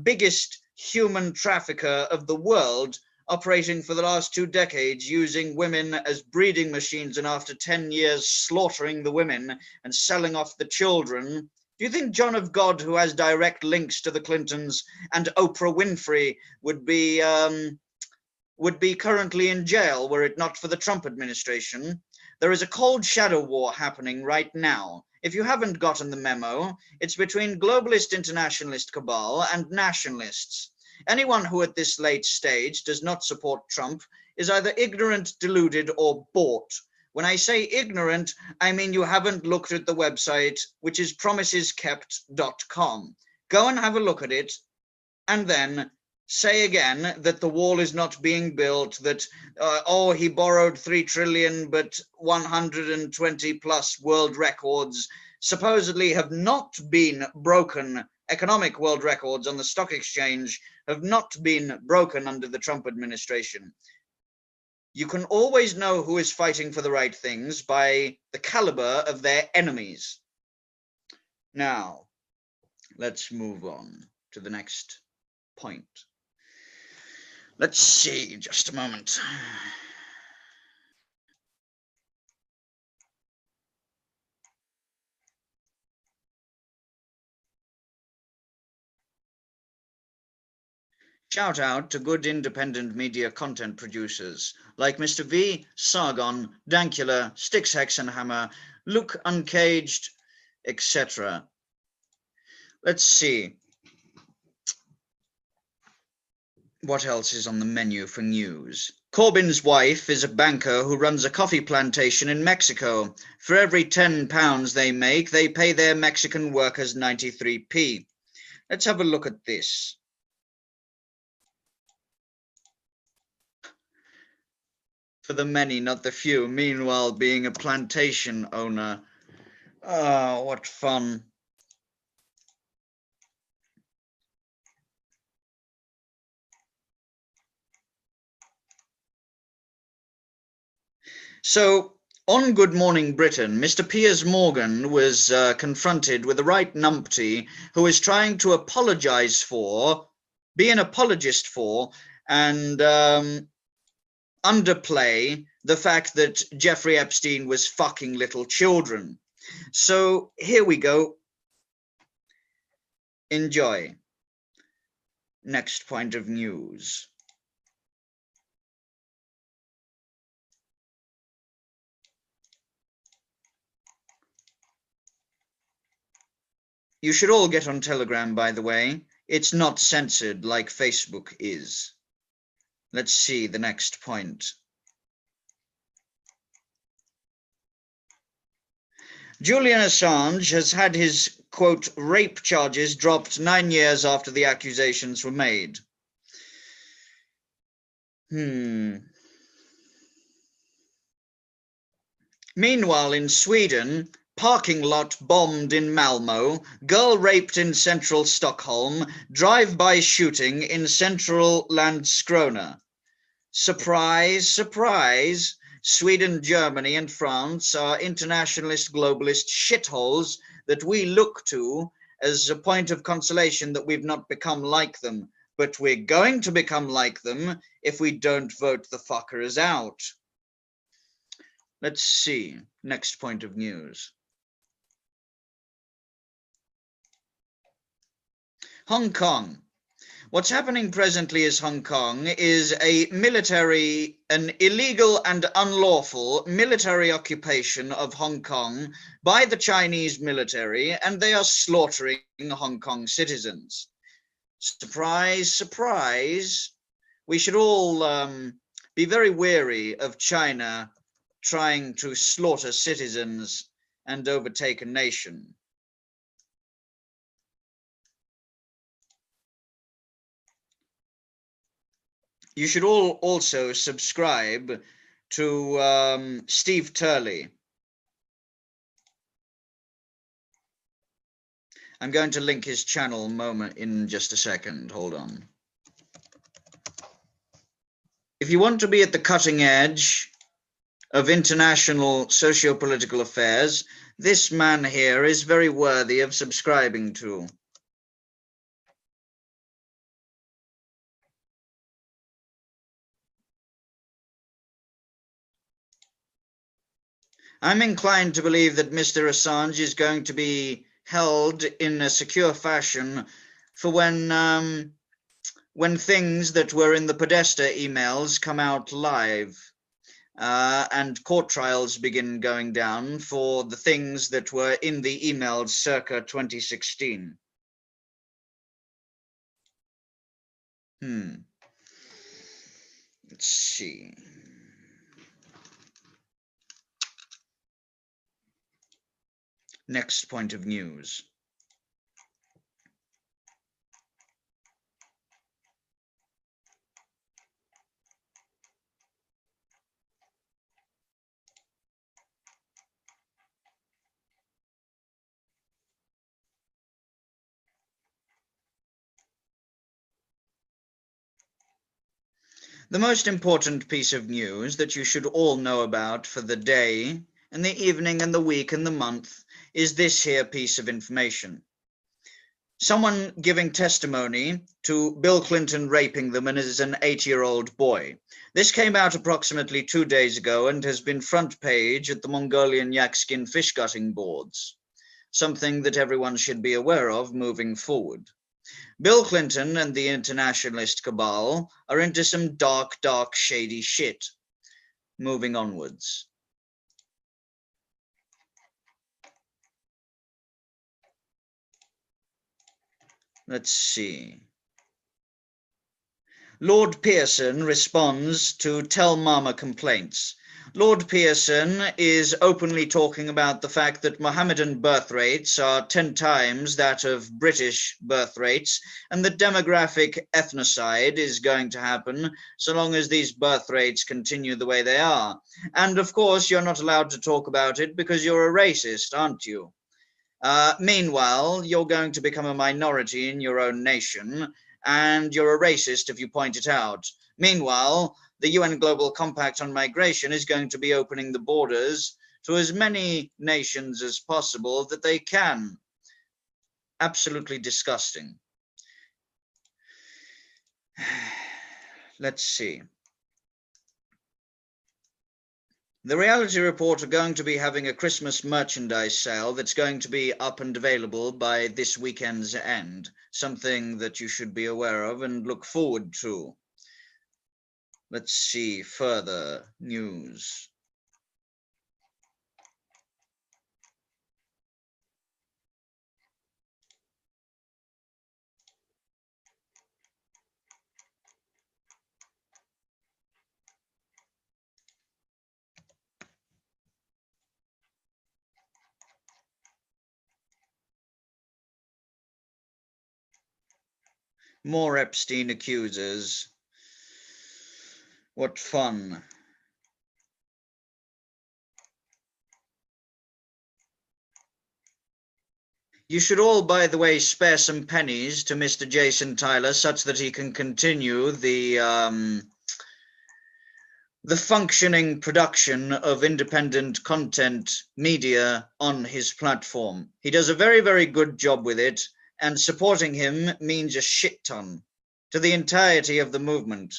biggest human trafficker of the world, operating for the last 2 decades, using women as breeding machines and after 10 years slaughtering the women and selling off the children, do you think John of God, who has direct links to the Clintons and Oprah Winfrey, would be currently in jail were it not for the Trump administration? There is a cold shadow war happening right now. If you haven't gotten the memo, it's between globalist internationalist cabal and nationalists. Anyone who at this late stage does not support Trump is either ignorant, deluded, or bought. When I say ignorant, I mean you haven't looked at the website, which is promiseskept.com. Go and have a look at it, and then say again that the wall is not being built, that, he borrowed 3 trillion, but 120 plus world records supposedly have not been broken. Economic world records on the stock exchange have not been broken under the Trump administration. You can always know who is fighting for the right things by the caliber of their enemies. Now, let's move on to the next point. Let's see, just a moment. Shout out to good independent media content producers like Mr. V, Sargon, Dankula, Styx Hexenhammer, Luke Uncaged, etc. Let's see. What else is on the menu for news? Corbyn's wife is a banker who runs a coffee plantation in Mexico. For every £10 they make, they pay their Mexican workers 93p. Let's have a look at this. For the many, not the few. Meanwhile, being a plantation owner. Oh, what fun. So, on Good Morning Britain, Mr. Piers Morgan was confronted with a right numpty who is trying to apologise for, be an apologist for, and underplay the fact that Jeffrey Epstein was fucking little children. So, here we go. Enjoy. Next point of news. You should all get on Telegram, by the way. It's not censored like Facebook is. Let's see the next point. Julian Assange has had his, quote, rape charges dropped 9 years after the accusations were made. Meanwhile, in Sweden, parking lot bombed in Malmö, girl raped in central Stockholm, drive-by shooting in central Landskrona. Surprise, surprise, Sweden, Germany, and France are internationalist globalist shitholes that we look to as a point of consolation that we've not become like them. But we're going to become like them if we don't vote the fuckers out. Let's see. Next point of news. Hong Kong. What's happening presently is Hong Kong is an illegal and unlawful military occupation of Hong Kong by the Chinese military, and they are slaughtering Hong Kong citizens. Surprise, surprise. We should all be very wary of China trying to slaughter citizens and overtake a nation. You should all also subscribe to Steve Turley. I'm going to link his channel in just a second. Hold on. If you want to be at the cutting edge of international socio-political affairs, this man here is very worthy of subscribing to. I'm inclined to believe that Mr. Assange is going to be held in a secure fashion for when things that were in the Podesta emails come out live and court trials begin going down for the things that were in the emails circa 2016. Let's see. Next point of news. The most important piece of news that you should all know about for the day and the evening and the week and the month is this here piece of information. Someone giving testimony to Bill Clinton raping them as an 8-year-old boy. This came out approximately 2 days ago and has been front page at the Mongolian Yakskin fish gutting boards, something that everyone should be aware of moving forward. Bill Clinton and the internationalist cabal are into some dark, dark, shady shit. Moving onwards. Let's see. Lord Pearson responds to Tell Mama complaints. Lord Pearson is openly talking about the fact that Mohammedan birth rates are 10 times that of British birth rates, and that demographic ethnocide is going to happen so long as these birth rates continue the way they are. And of course, you're not allowed to talk about it because you're a racist, aren't you? Meanwhile, you're going to become a minority in your own nation, and you're a racist if you point it out. Meanwhile, the UN Global Compact on Migration is going to be opening the borders to as many nations as possible that they can. Absolutely disgusting. Let's see. The Reality Report are going to be having a Christmas merchandise sale that's going to be up and available by this weekend's end, something that you should be aware of and look forward to. Let's see further news. More Epstein accusers. What fun. You should all, by the way, spare some pennies to Mr. Jason Tyler such that he can continue the functioning production of independent content media on his platform. He does a very, very good job with it, and supporting him means a shit ton to the entirety of the movement.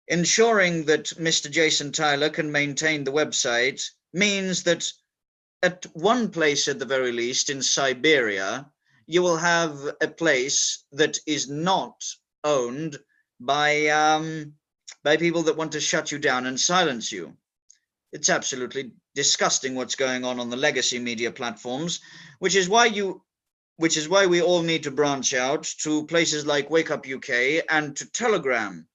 Ensuring that Mr. Jason Tyler can maintain the website means that at one place at the very least in Siberia, you will have a place that is not owned by people that want to shut you down and silence you. It's absolutely disgusting what's going on the legacy media platforms, which is why we all need to branch out to places like Wake Up UK and to Telegram.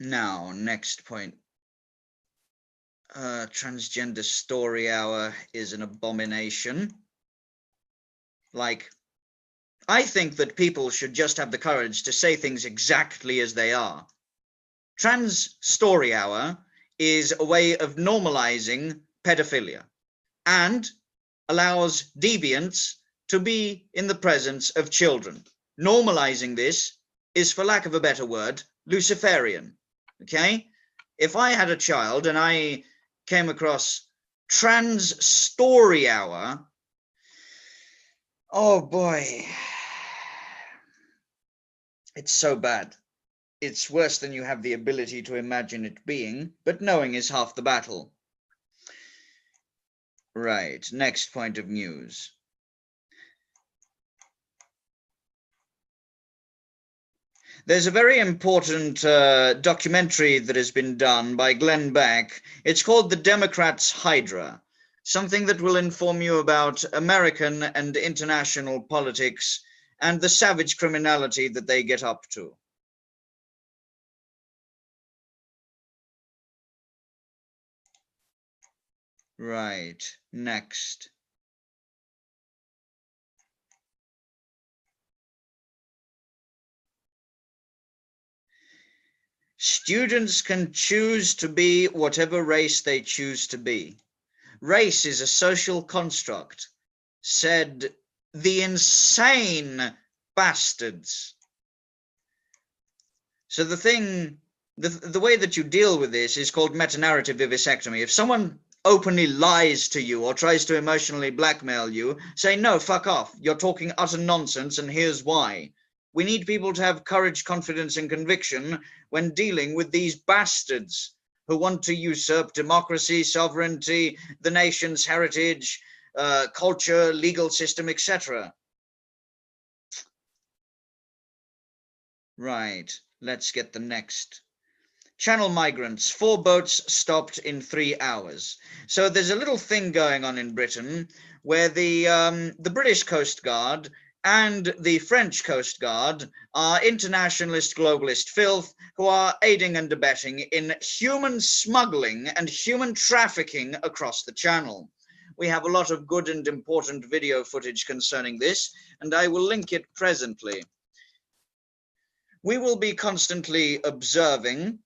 Now, next point. Transgender story hour is an abomination. Like, I think that people should just have the courage to say things exactly as they are. Trans story hour is a way of normalizing pedophilia and allows deviants to be in the presence of children. Normalizing this is, for lack of a better word, Luciferian. Okay? If I had a child and I came across trans story hour, oh boy, it's so bad. It's worse than you have the ability to imagine it being, but knowing is half the battle. Right, next point of news. There's a very important documentary that has been done by Glenn Beck. It's called The Democrats' Hydra, something that will inform you about American and international politics and the savage criminality that they get up to. Right, next. Students can choose to be whatever race they choose to be. Race is a social construct, said the insane bastards. So the way that you deal with this is called meta-narrative vivisectomy. If someone openly lies to you or tries to emotionally blackmail you, say, no, fuck off. You're talking utter nonsense, and here's why. We need people to have courage, confidence, and conviction when dealing with these bastards who want to usurp democracy, sovereignty, the nation's heritage, culture, legal system, etc. Right, let's get the next. Channel migrants, 4 boats stopped in 3 hours. So there's a little thing going on in Britain where the British Coast Guard and the French Coast Guard are internationalist globalist filth who are aiding and abetting in human smuggling and human trafficking across the channel. We have a lot of good and important video footage concerning this, and I will link it presently. We will be constantly observing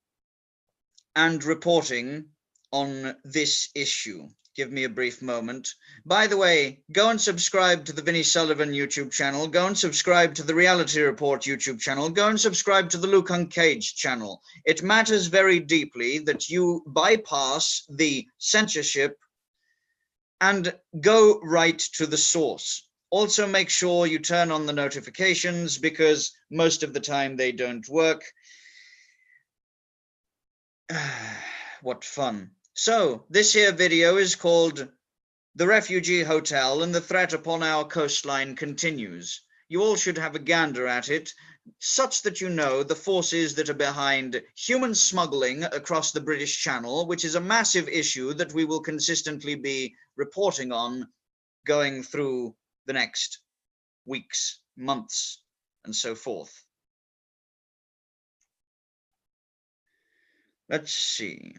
and reporting on this issue. Give me a brief moment. By the way, go and subscribe to the Vinnie Sullivan YouTube channel. Go and subscribe to the Reality Report YouTube channel. Go and subscribe to the Luke Uncaged channel. It matters very deeply that you bypass the censorship and go right to the source. Also, make sure you turn on the notifications because most of the time they don't work. What fun. So, this here video is called The Refugee Hotel and the Threat Upon Our Coastline Continues. You all should have a gander at it, such that you know the forces that are behind human smuggling across the British Channel, which is a massive issue that we will consistently be reporting on going through the next weeks, months, and so forth. Let's see.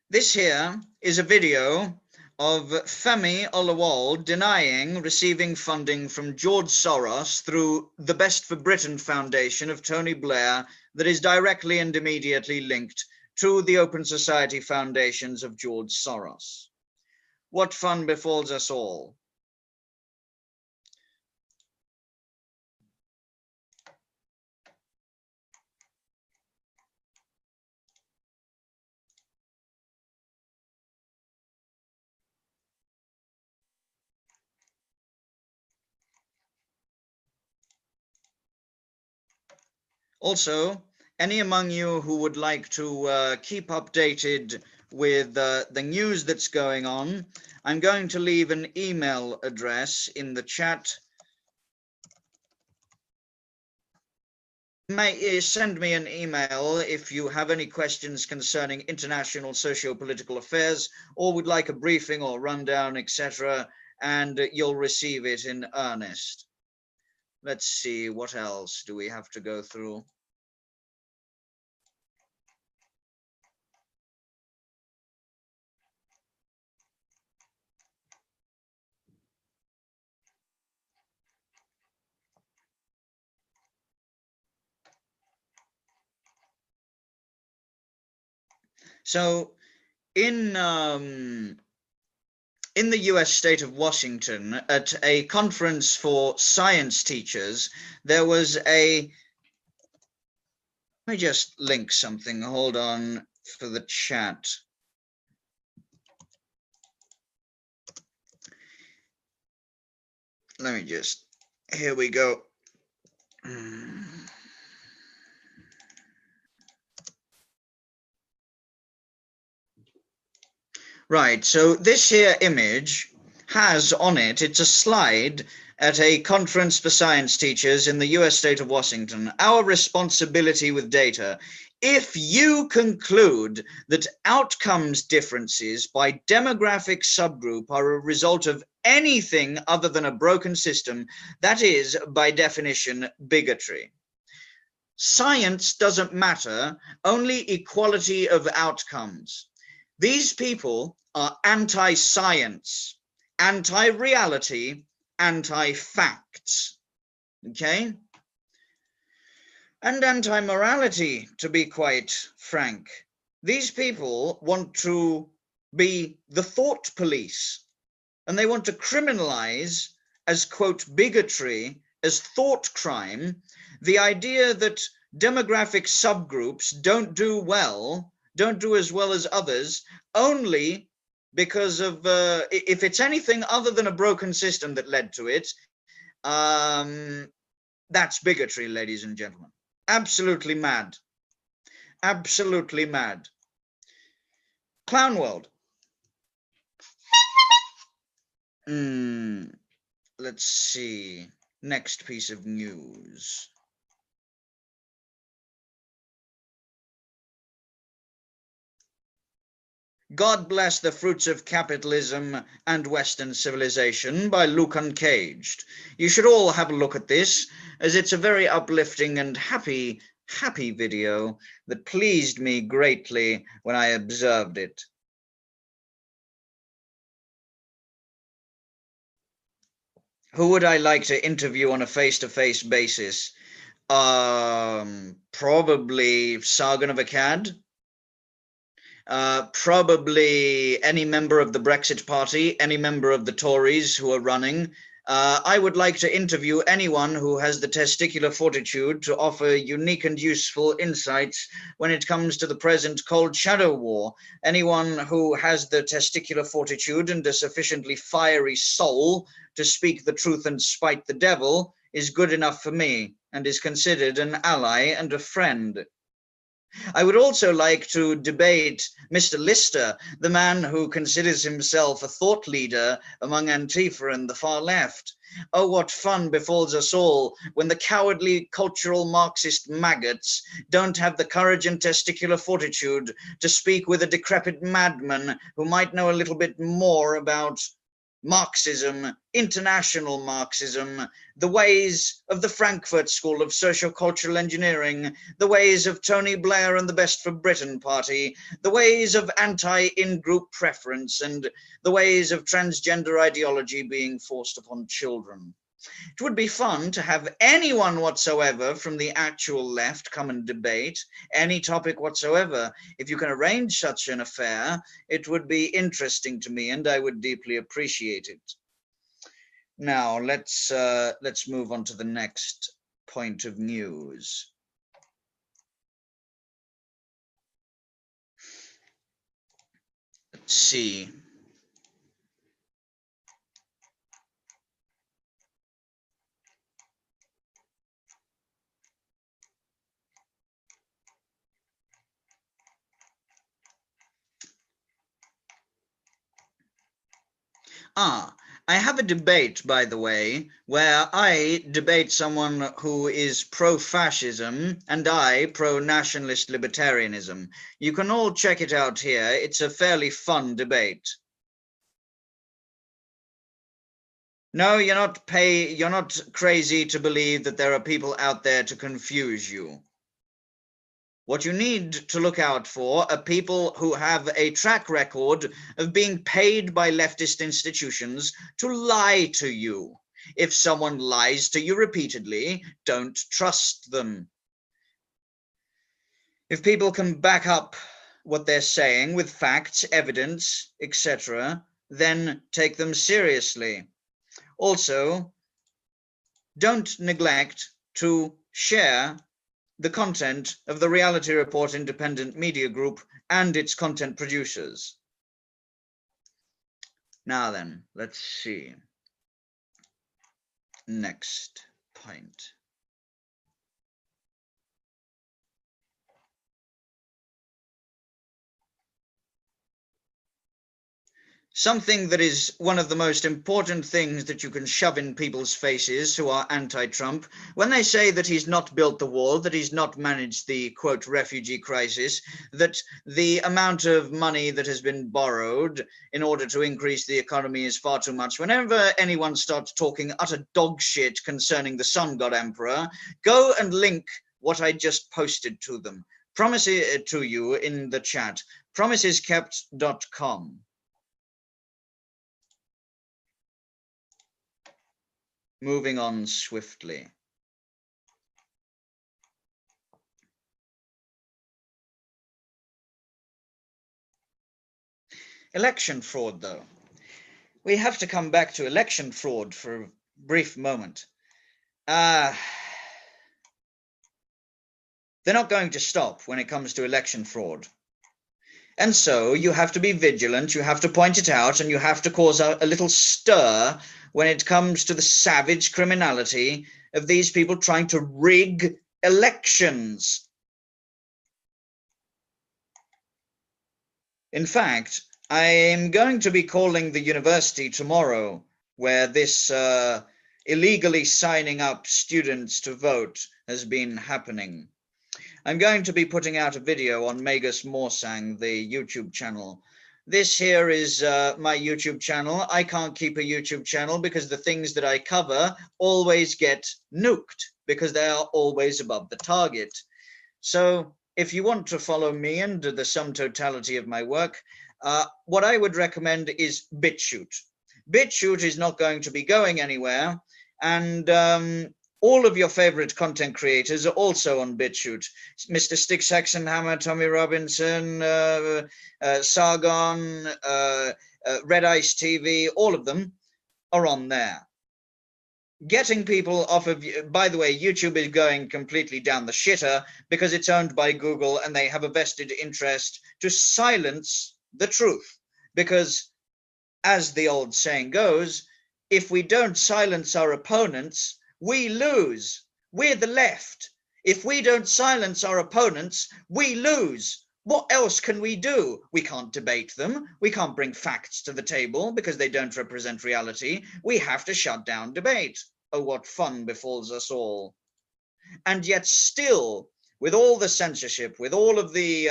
This here is a video of Femi Olawale denying receiving funding from George Soros through the Best for Britain Foundation of Tony Blair that is directly and immediately linked to the Open Society foundations of George Soros. What fun befalls us all. Also, any among you who would like to keep updated with the news that's going on, I'm going to leave an email address in the chat. Send me an email if you have any questions concerning international socio-political affairs or would like a briefing or rundown, etc., and you'll receive it in earnest. Let's see, what else do we have to go through? So in the US state of Washington, at a conference for science teachers, there was a, let me just link something, hold on for the chat. Let me just, here we go. Right, so this here image has on it, it's a slide at a conference for science teachers in the US state of Washington. Our responsibility with data. If you conclude that outcomes differences by demographic subgroup are a result of anything other than a broken system, that is, by definition, bigotry. Science doesn't matter, only equality of outcomes. These people are anti-science, anti-reality, anti-facts, okay? And anti-morality, to be quite frank. These people want to be the thought police, and they want to criminalize as, quote, bigotry, as thought crime, the idea that demographic subgroups don't do well, don't do as well as others, only because of, if it's anything other than a broken system that led to it, that's bigotry, ladies and gentlemen. Absolutely mad. Absolutely mad. Clown world. Let's see. Next piece of news. God Bless the Fruits of Capitalism and Western Civilization by Luke Uncaged. You should all have a look at this, as it's a very uplifting and happy video that pleased me greatly when I observed it. Who would I like to interview on a face-to-face basis? Probably Sargon of Akkad. Probably any member of the Brexit Party, any member of the Tories who are running. I would like to interview anyone who has the testicular fortitude to offer unique and useful insights when it comes to the present Cold Shadow War. Anyone who has the testicular fortitude and a sufficiently fiery soul to speak the truth and spite the devil is good enough for me and is considered an ally and a friend. I would also like to debate Mr. Lister, the man who considers himself a thought leader among Antifa and the far left. Oh, what fun befalls us all when the cowardly cultural Marxist maggots don't have the courage and testicular fortitude to speak with a decrepit madman who might know a little bit more about Marxism, international Marxism, the ways of the Frankfurt School of Sociocultural Engineering, the ways of Tony Blair and the Best for Britain Party, the ways of anti-in-group preference, and the ways of transgender ideology being forced upon children. It would be fun to have anyone whatsoever from the actual left come and debate any topic whatsoever. If you can arrange such an affair, it would be interesting to me and I would deeply appreciate it. Now, let's move on to the next point of news. Let's see. I have a debate, by the way, where I debate someone who is pro-fascism and I pro-nationalist libertarianism. You can all check it out here. It's a fairly fun debate. No, you're not crazy to believe that there are people out there to confuse you. What you need to look out for are people who have a track record of being paid by leftist institutions to lie to you. If someone lies to you repeatedly, don't trust them. If people can back up what they're saying with facts, evidence, etc., then take them seriously. Also, don't neglect to share the content of the Reality Report Independent Media Group and its content producers. Now then, let's see. Next point. Something that is one of the most important things that you can shove in people's faces who are anti-Trump, when they say that he's not built the wall, that he's not managed the, quote, refugee crisis, that the amount of money that has been borrowed in order to increase the economy is far too much. Whenever anyone starts talking utter dog shit concerning the Sun God Emperor, go and link what I just posted to them. Promise it to you in the chat. Promiseskept.com. Moving on swiftly. Election fraud, though. We have to come back to election fraud for a brief moment. They're not going to stop when it comes to election fraud. And so you have to be vigilant, you have to point it out, and you have to cause a little stir when it comes to the savage criminality of these people trying to rig elections. In fact, I am going to be calling the university tomorrow where this illegally signing up students to vote has been happening. I'm going to be putting out a video on Magus Mooresang, the YouTube channel, This here is my YouTube channel. I can't keep a YouTube channel because the things that I cover always get nuked because they are always above the target. So if you want to follow me and the sum totality of my work, what I would recommend is BitChute. BitChute is not going to be going anywhere, and all of your favorite content creators are also on BitChute. Mr. Sticks Hexenhammer, Tommy Robinson, Sargon, Red Ice TV, all of them are on there. Getting people off of, by the way, YouTube is going completely down the shitter because it's owned by Google and they have a vested interest to silence the truth. Because as the old saying goes, if we don't silence our opponents, we lose. We're the left. If we don't silence our opponents, we lose. What else can we do? We can't debate them. We can't bring facts to the table because they don't represent reality. We have to shut down debate. Oh, what fun befalls us all. And yet still, with all the censorship, with all of the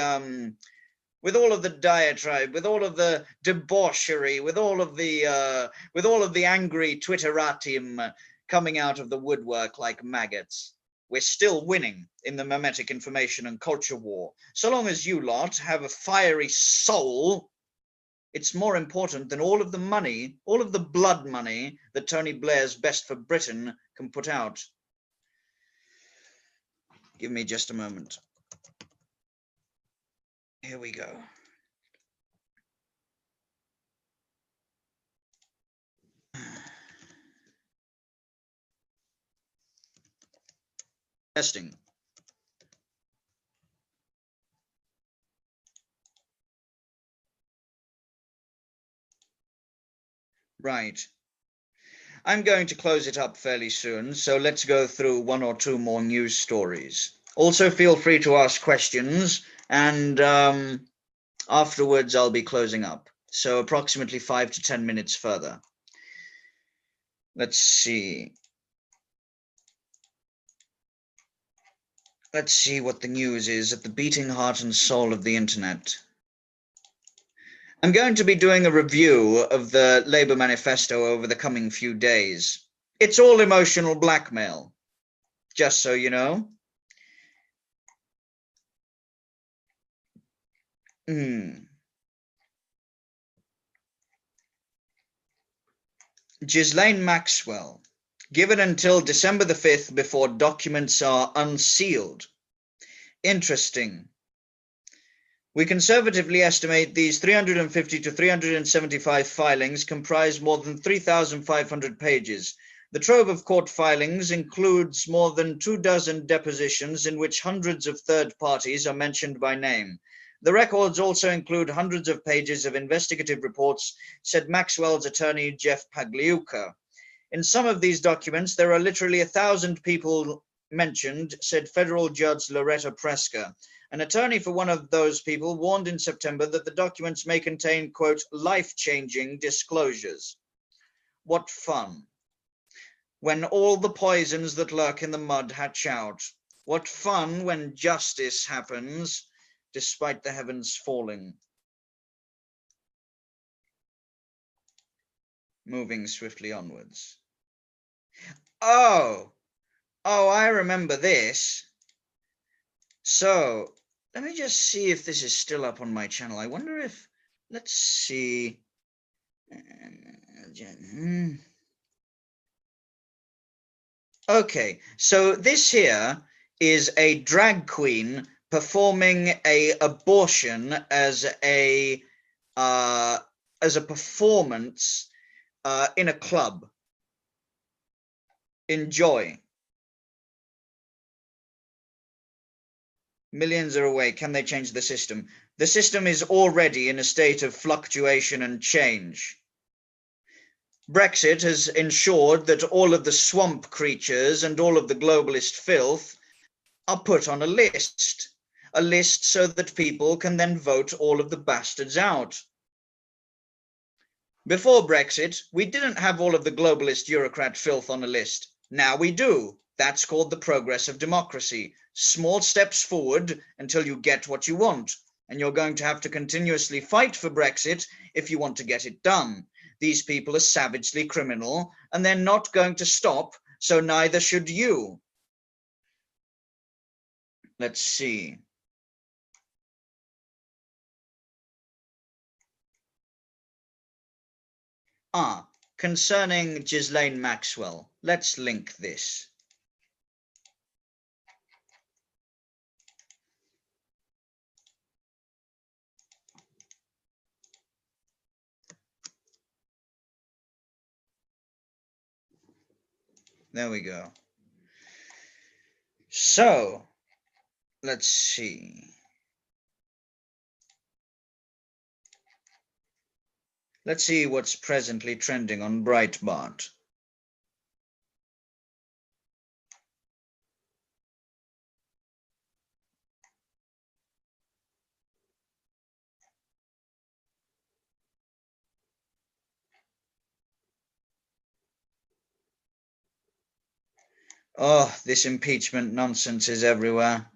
diatribe, with all of the debauchery, with all of the angry Twitterati coming out of the woodwork like maggots, we're still winning in the memetic information and culture war. So long as you lot have a fiery soul, it's more important than all of the money, all of the blood money that Tony Blair's Best for Britain can put out. Give me just a moment. Here we go. Testing. Right. I'm going to close it up fairly soon, so let's go through one or two more news stories. Also, feel free to ask questions, and afterwards I'll be closing up. So approximately 5 to 10 minutes further. Let's see. Let's see what the news is at the beating heart and soul of the internet. I'm going to be doing a review of the Labour manifesto over the coming few days. It's all emotional blackmail, just so you know. Ghislaine Maxwell, given until December the 5th before documents are unsealed. Interesting. We conservatively estimate these 350 to 375 filings comprise more than 3,500 pages. The trove of court filings includes more than 24 depositions in which hundreds of third parties are mentioned by name. The records also include hundreds of pages of investigative reports, said Maxwell's attorney Jeff Pagliuca. In some of these documents, there are literally 1,000 people mentioned, said federal judge Loretta Preska. An attorney for one of those people warned in September that the documents may contain, quote, life-changing disclosures. What fun. When all the poisons that lurk in the mud hatch out. What fun when justice happens, despite the heavens falling. Moving swiftly onwards. Oh, I remember this. So, let me just see if this is still up on my channel. I wonder if, let's see. Okay, so this here is a drag queen performing a abortion as a performance in a club. Enjoy. Millions are away. Can they change the system? The system is already in a state of fluctuation and change. Brexit has ensured that all of the swamp creatures and all of the globalist filth are put on a list so that people can then vote all of the bastards out. Before Brexit, we didn't have all of the globalist Eurocrat filth on a list. Now we do. That's called the progress of democracy. Small steps forward until you get what you want. and you're going to have to continuously fight for Brexit if you want to get it done. These people are savagely criminal, and they're not going to stop, so neither should you. Let's see. Concerning Ghislaine Maxwell, let's link this. There we go. So, let's see. Let's see what's presently trending on Breitbart. Oh, this impeachment nonsense is everywhere.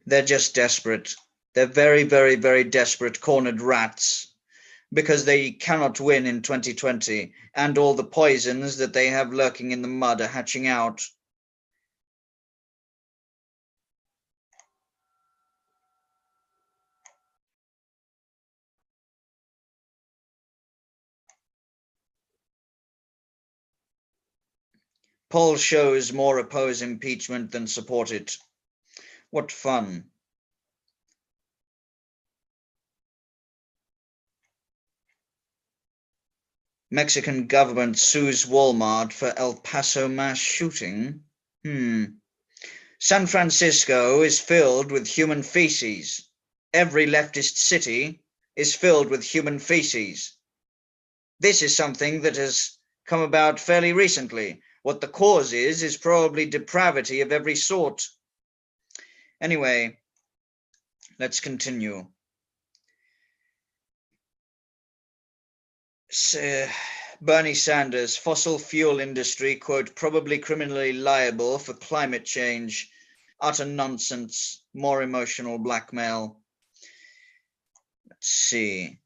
They're just desperate. They're very, very, very desperate cornered rats because they cannot win in 2020, and all the poisons that they have lurking in the mud are hatching out. Poll shows more oppose impeachment than support it. What fun. Mexican government sues Walmart for El Paso mass shooting. San Francisco is filled with human feces. Every leftist city is filled with human feces. This is something that has come about fairly recently. What the cause is probably depravity of every sort. Anyway, let's continue. Bernie Sanders, fossil fuel industry, quote, probably criminally liable for climate change. Utter nonsense, more emotional blackmail. Let's see.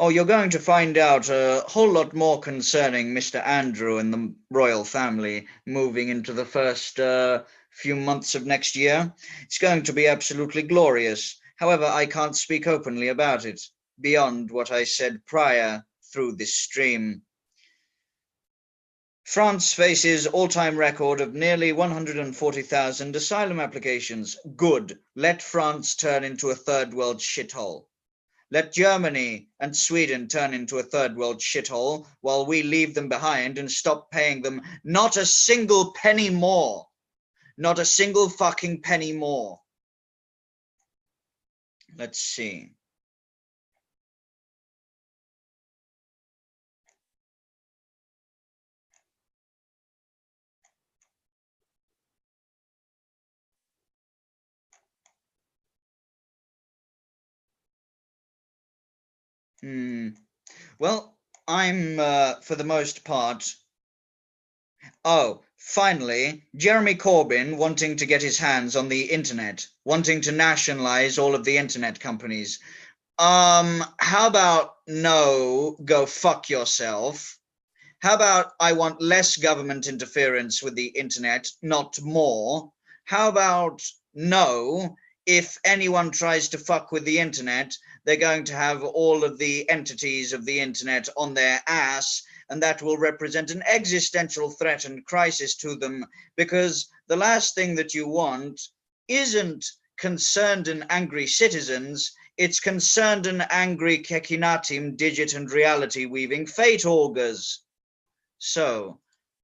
Oh, you're going to find out a whole lot more concerning Mr. Andrew and the royal family moving into the first few months of next year. It's going to be absolutely glorious. However, I can't speak openly about it, beyond what I said prior through this stream. France faces all-time record of nearly 140,000 asylum applications. Good. Let France turn into a third world shithole. Let Germany and Sweden turn into a third world shithole while we leave them behind and stop paying them not a single penny more. Not a single fucking penny more. Let's see. Well, I'm, for the most part... Oh, finally, Jeremy Corbyn wanting to get his hands on the internet, wanting to nationalize all of the internet companies. How about no, go fuck yourself? How about I want less government interference with the internet, not more? How about no, if anyone tries to fuck with the internet, they're going to have all of the entities of the internet on their ass, and that will represent an existential threat and crisis to them, because the last thing that you want isn't concerned and angry citizens, it's concerned and angry Kekinatim, digit and reality weaving fate augurs. So,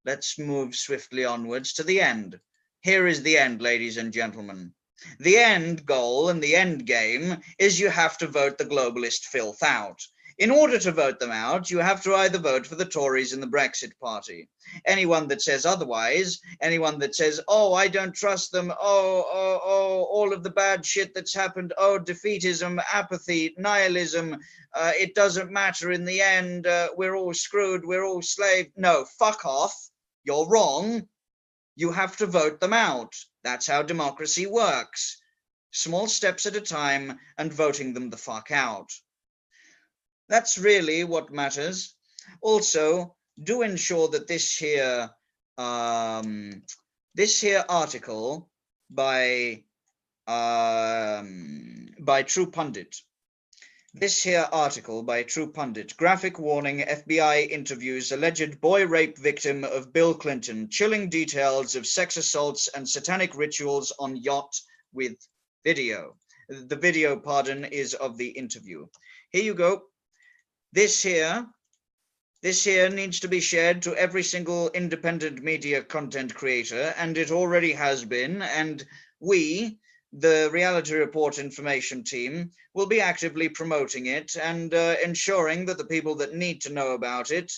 let's move swiftly onwards to the end. Here is the end, ladies and gentlemen. The end goal and the end game is you have to vote the globalist filth out. In order to vote them out, you have to either vote for the Tories and the Brexit Party. Anyone that says otherwise, anyone that says, oh, I don't trust them, oh, all of the bad shit that's happened, oh, defeatism, apathy, nihilism, it doesn't matter in the end, we're all screwed, we're all slaves. No, fuck off. You're wrong. You have to vote them out. That's how democracy works. Small steps at a time and voting them the fuck out. That's really what matters. Also, do ensure that this here article by True Pundit. This here article by True Pundit, graphic warning, FBI interviews alleged boy rape victim of Bill Clinton, chilling details of sex assaults and satanic rituals on yacht with video. The video, pardon, is of the interview. Here you go. This here needs to be shared to every single independent media content creator, and it already has been, and we, the Reality Report information team, will be actively promoting it and ensuring that the people that need to know about it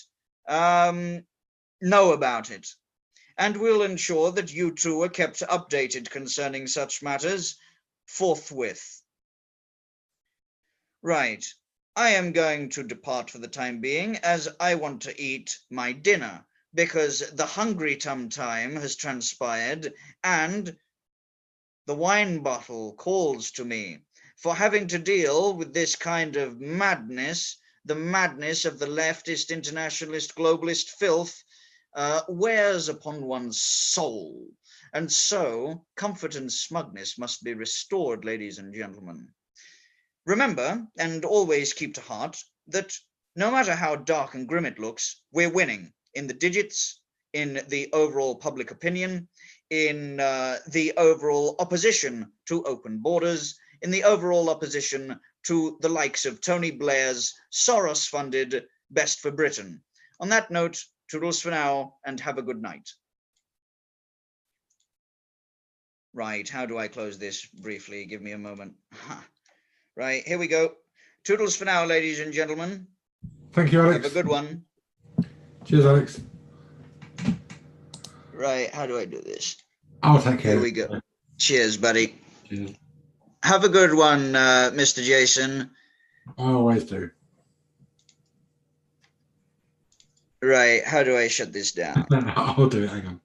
know about it. And we'll ensure that you too are kept updated concerning such matters forthwith. Right. I am going to depart for the time being, as I want to eat my dinner, because the hungry tum time has transpired, and the wine bottle calls to me. For having to deal with this kind of madness, the madness of the leftist, internationalist, globalist filth, wears upon one's soul. And so, comfort and smugness must be restored, ladies and gentlemen. Remember, and always keep to heart, that no matter how dark and grim it looks, we're winning in the digits, in the overall public opinion, in the overall opposition to open borders, in the overall opposition to the likes of Tony Blair's Soros-funded Best for Britain. On that note, toodles for now, and have a good night. Right, how do I close this briefly? Give me a moment. Right, here we go. Toodles for now, ladies and gentlemen. Thank you, Alex. Have a good one. Cheers, Alex. Right, how do I do this? I'll take care. Here we go. Cheers, buddy. Cheers. Have a good one, Mr. Jason. I always do. Right, how do I shut this down? I'll do it, hang on.